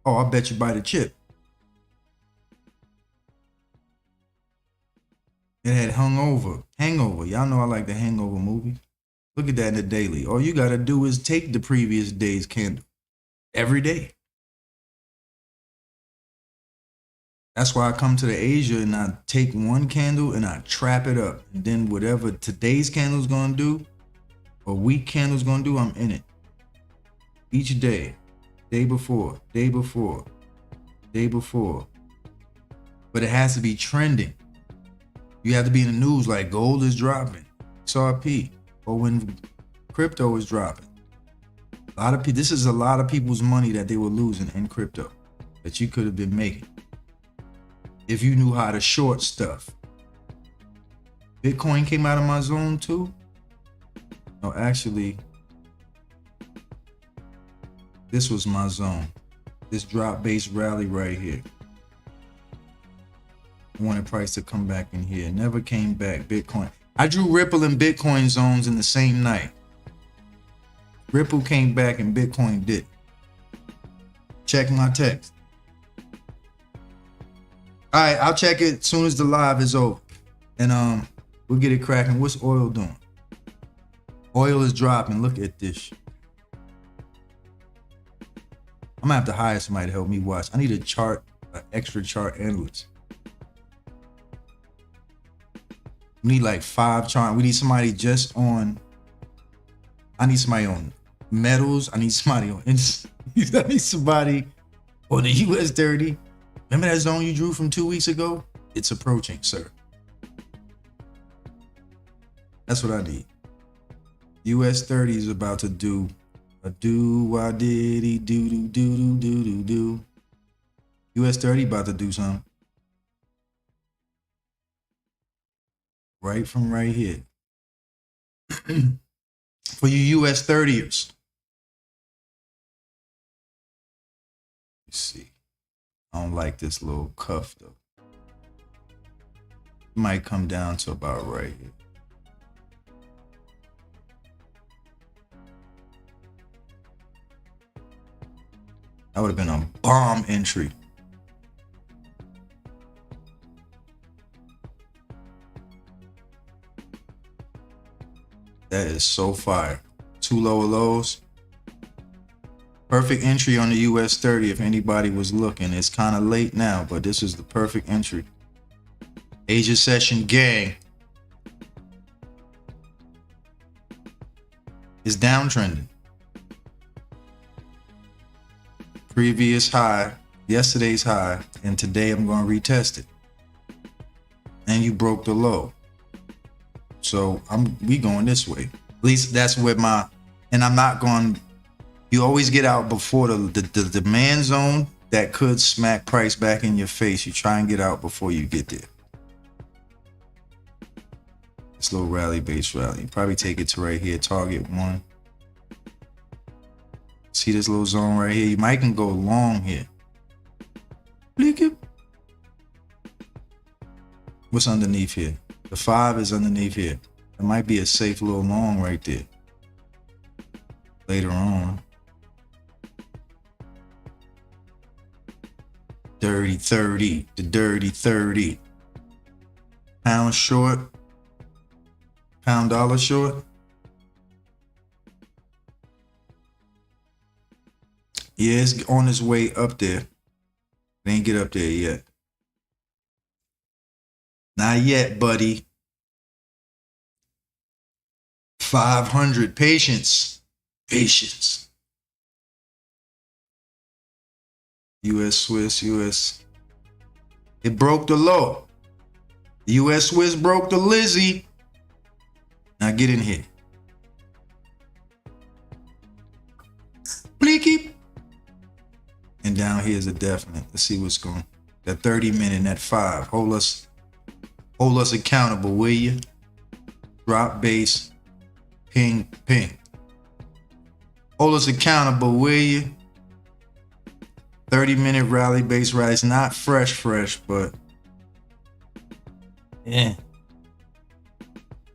oh, I bet you buy the chip. It had Hangover. Y'all know I like the Hangover movie. Look at that in the daily. All you gotta do is take the previous day's candle every day. That's why I come to the Asia and I take one candle and I trap it up. And then whatever today's candle's gonna do, or week candle's gonna do, I'm in it. Each day. Day before. Day before. Day before. But it has to be trending. You have to be in the news like gold is dropping, XRP, or when crypto is dropping. A lot of people, this is a lot of people's money that they were losing in crypto that you could have been making if you knew how to short stuff. Bitcoin came out of my zone too. No, actually, this was my zone. This drop-based rally right here. I wanted price to come back in here. Never came back. Bitcoin. I drew Ripple and Bitcoin zones in the same night. Ripple came back and Bitcoin did. Check my text. All right, I'll check it as soon as the live is over. And we'll get it cracking. What's oil doing? Oil is dropping. Look at this. I'm gonna have to hire somebody to help me watch. I need a chart, an extra chart analyst. We need like 5 chart. We need somebody just on. I need somebody on metals. I need somebody on. I need somebody on the US 30. Remember that zone you drew from 2 weeks ago? It's approaching, sir. That's what I need. US 30 is about to do a why did he do. US 30 about to do something. Right from right here. For you US 30ers. Let's see. I don't like this little cuff though. It might come down to about right here. That would have been a bomb entry. That is so fire. 2 lower lows. Perfect entry on the US 30 if anybody was looking. It's kind of late now, but this is the perfect entry. Asia session gang. It's downtrending. Previous high, yesterday's high, and today I'm going to retest it. And you broke the low. So we going this way. At least that's where and I'm not going. You always get out before the demand zone that could smack price back in your face. You try and get out before you get there. This little rally, base rally. You probably take it to right here, target 1. See this little zone right here? You might can go long here. What's underneath here? The 5 is underneath here. It might be a safe little long right there. Later on. Dirty 30. The dirty 30. Pound short. Pound dollar short. Yeah, it's on its way up there. It ain't get up there yet. Not yet, buddy. 500. Patience. Patience. U.S. Swiss, U.S. It broke the low. U.S. Swiss broke the Lizzie. Now get in here. Bleaky. And down here is a definite. Let's see what's going. That 30-minute and that 5. Hold us accountable, will you? Drop base. Ping, ping. Hold us accountable, will you? 30-minute rally base rise. Not fresh, but yeah.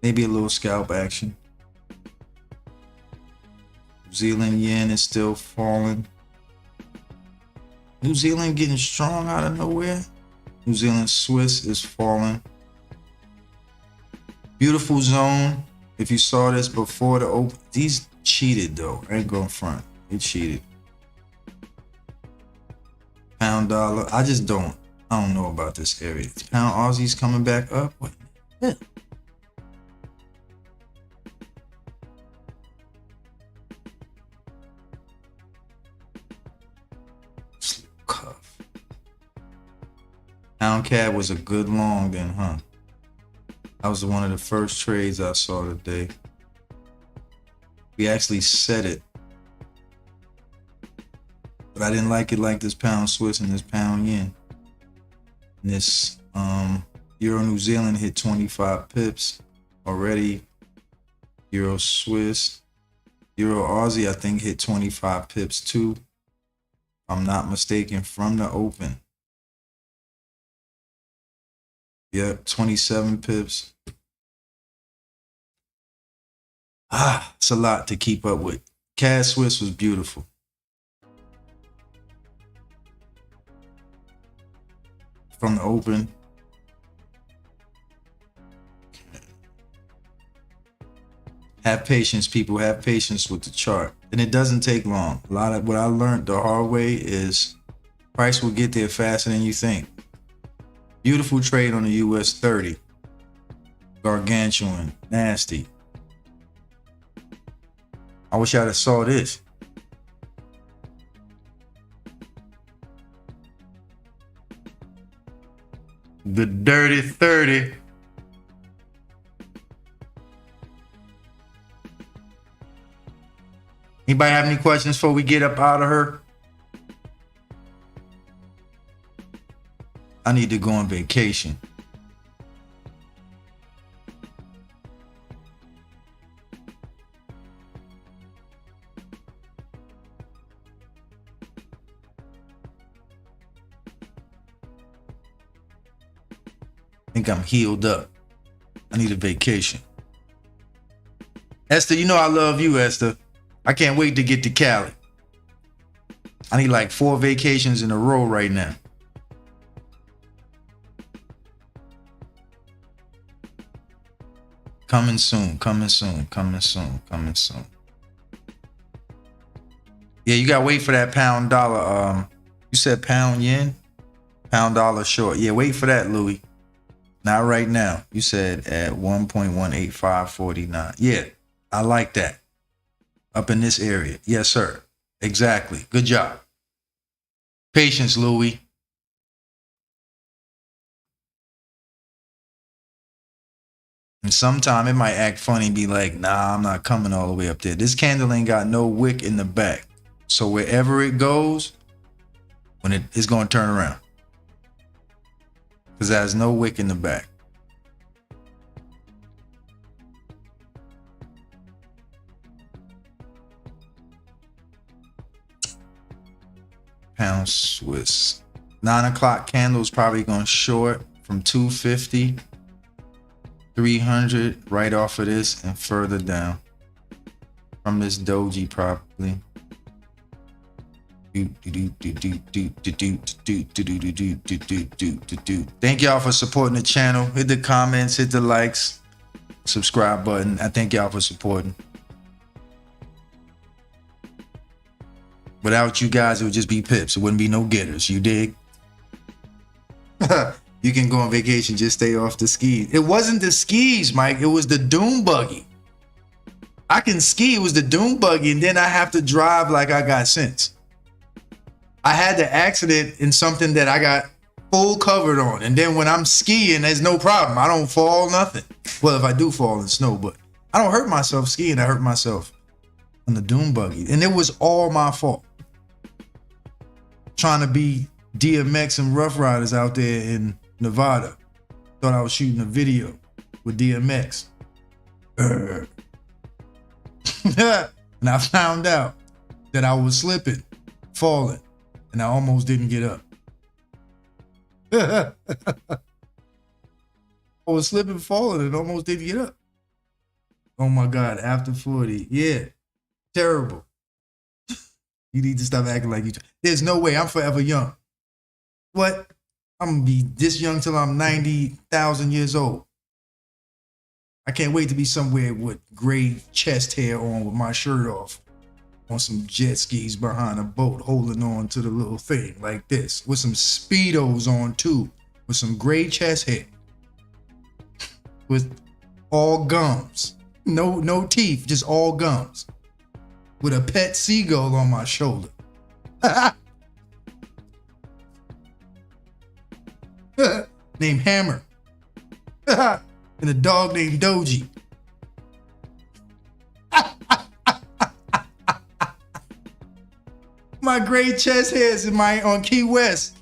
Maybe a little scalp action. New Zealand yen is still falling. New Zealand getting strong out of nowhere. New Zealand Swiss is falling. Beautiful zone. If you saw this before the open, these cheated though. I ain't going front. They cheated. Pound dollar. I don't know about this area. Pound Aussie's coming back up. What? Yeah. Cuff. Pound CAD was a good long then, huh? That was one of the first trades I saw today. We actually set it. But I didn't like it like this pound Swiss and this pound yen. And this Euro New Zealand hit 25 pips already. Euro Swiss. Euro Aussie, I think, hit 25 pips too. If I'm not mistaken, from the open. Yep, 27 pips. It's a lot to keep up with. CAD Swiss was beautiful. From the open. Have patience, people. Have patience with the chart. And it doesn't take long. A lot of what I learned the hard way is price will get there faster than you think. Beautiful trade on the US 30. Gargantuan. Nasty. I wish I'd have saw this. The dirty 30. Anybody have any questions before we get up out of her? I need to go on vacation. I think I'm healed up. I need a vacation. Esther, you know I love you, Esther. I can't wait to get to Cali. I need like 4 vacations in a row right now. Coming soon, coming soon, coming soon, coming soon. Yeah, you gotta wait for that pound dollar. You said pound yen? Pound dollar short. Yeah, wait for that, Louis. Not right now. You said at 1.18549. Yeah, I like that. Up in this area. Yes, sir. Exactly. Good job. Patience, Louis. And sometime it might act funny and be like, nah, I'm not coming all the way up there. This candle ain't got no wick in the back. So wherever it goes, when it's going to turn around. Because there's no wick in the back. Pound Swiss. 9 o'clock candle is probably going short from 250, 300 right off of this and further down from this doji probably. Thank y'all for supporting the channel. Hit the comments, hit the likes, subscribe button. I thank y'all for supporting. Without you guys, it would just be Pips. It wouldn't be no Getterz. You dig? You can go on vacation, just stay off the skis. It wasn't the skis, Mike. It was the dune buggy. I can ski. It was the dune buggy, and then I have to drive like I got sense. I had the accident in something that I got full covered on, and then when I'm skiing, there's no problem. I don't fall, nothing. Well, if I do fall in snow, but I don't hurt myself skiing. I hurt myself on the dune buggy, and it was all my fault. Trying to be DMX and Rough Riders out there in Nevada. Thought I was shooting a video with DMX. And I found out that I was slipping, falling, and I almost didn't get up. I was slipping, falling, and almost didn't get up. Oh my God, after 40. Yeah, terrible. You need to stop acting like you. There's no way. I'm forever young. What? I'm going to be this young till I'm 90,000 years old. I can't wait to be somewhere with gray chest hair on with my shirt off on some jet skis behind a boat holding on to the little thing like this with some Speedos on too with some gray chest hair with all gums. No teeth, just all gums. With a pet seagull on my shoulder. Named Hammer. And a dog named Doji. My gray chest hairs on Key West.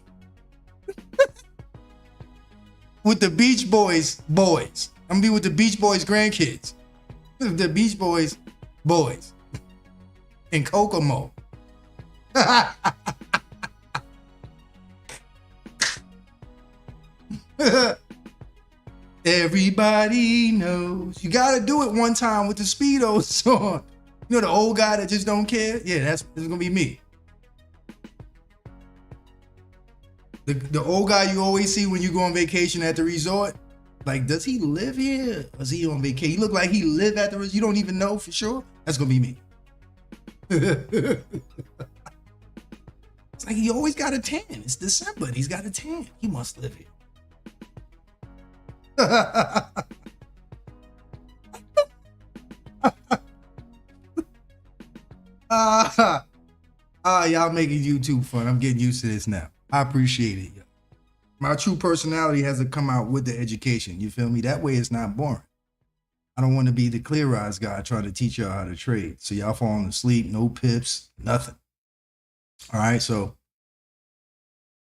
With the Beach Boys boys. I'm gonna be with the Beach Boys grandkids. The Beach Boys boys. In Kokomo. Everybody knows. You gotta do it one time with the Speedos on. You know the old guy that just don't care? Yeah, that's gonna be me. The old guy you always see when you go on vacation at the resort. Like, does he live here? Or is he on vacation? He look like he live at the resort. You don't even know for sure? That's gonna be me. It's like he always got a tan. It's December and he's got a tan. He must live here. Y'all making YouTube fun. I'm getting used to this now. I appreciate it. My true personality has to come out with the education. You feel me? That way it's not boring. I don't want to be the clear eyes guy trying to teach y'all how to trade. So y'all falling asleep, no pips, nothing. All right, so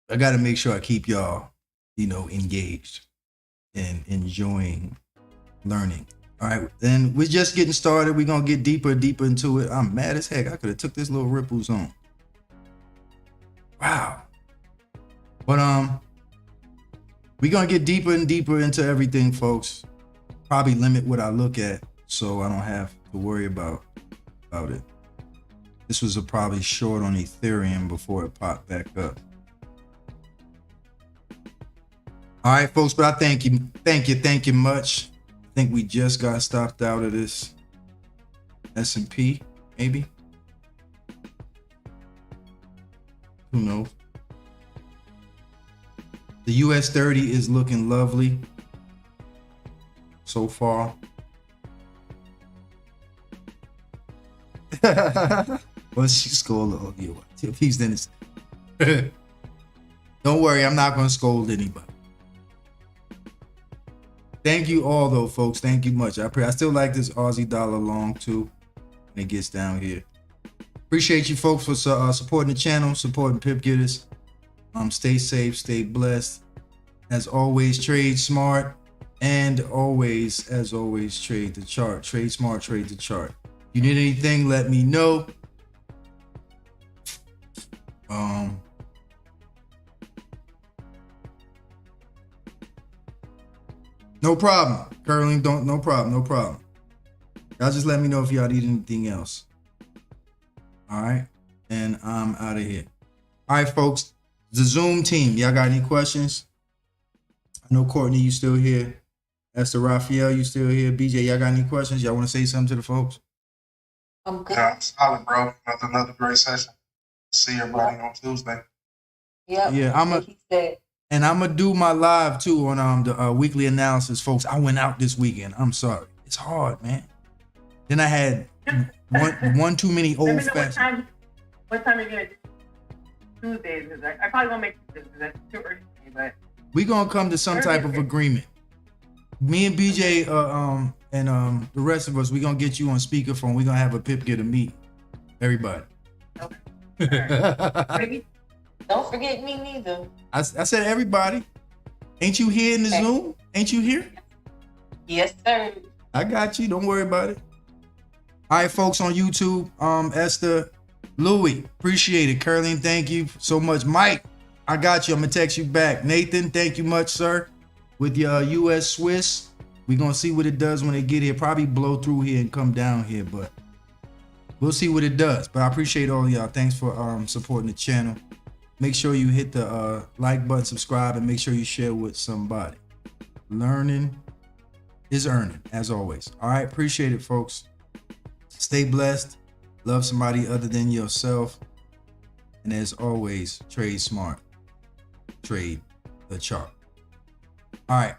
I got to make sure I keep y'all, engaged and enjoying learning. All right, then we're just getting started. We're going to get deeper and deeper into it. I'm mad as heck. I could have took this little ripples on. Wow. But we're going to get deeper and deeper into everything, folks. Probably limit what I look at so I don't have to worry about it. This was probably short on Ethereum before it popped back up. All right, folks, but I thank you much. I think we just got stopped out of this S&P, maybe. Who knows? The US 30 is looking lovely so far. Well, she scold a little. He's Dennis. Don't worry, I'm not going to scold anybody. Thank you all, though, folks. Thank you much. I still like this Aussie dollar long too when it gets down here. Appreciate you folks for supporting the channel, supporting Pip Getterz. Stay safe, stay blessed. As always, trade smart, and always, as always, trade the chart. Trade smart, trade the chart. If you need anything, let me know. No problem. Currently, no problem. Y'all just let me know if y'all need anything else. All right, and I'm out of here. All right, folks. The Zoom team, y'all got any questions? I know Courtney, you still here. Esther Raphael, you still here. BJ, y'all got any questions? Y'all want to say something to the folks? I'm good. Yeah, solid, bro. Another great session. See everybody on Tuesday. Yep. Yeah, Like he said. and I'm gonna do my live too on the weekly analysis, folks. I went out this weekend. I'm sorry, it's hard, man. Then I had one too many Let me old know fashioned. what time you're gonna do Tuesdays. Because I probably won't make Tuesdays because that's too early for me. But We gonna come to some type of agreement. Me and BJ, and the rest of us, we gonna get you on speakerphone. We gonna have a Pip Getter meet. Everybody. maybe Don't forget me neither. I said everybody. Ain't you here in the Okay. Zoom? Ain't you here? Yes, sir. I got you. Don't worry about it. All right, folks on YouTube. Esther, Louis, appreciate it. Curling, thank you so much. Mike, I got you. I'm gonna text you back. Nathan, thank you much, sir. With your U.S. Swiss, we gonna see what it does when they get here. Probably blow through here and come down here, but we'll see what it does. But I appreciate all of y'all. Thanks for supporting the channel. Make sure you hit the like button, subscribe, and make sure you share with somebody. Learning is earning, as always. All right, appreciate it, folks. Stay blessed. Love somebody other than yourself. And as always, trade smart. Trade the chart. All right.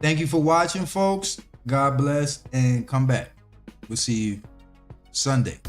Thank you for watching, folks. God bless and come back. We'll see you Sunday.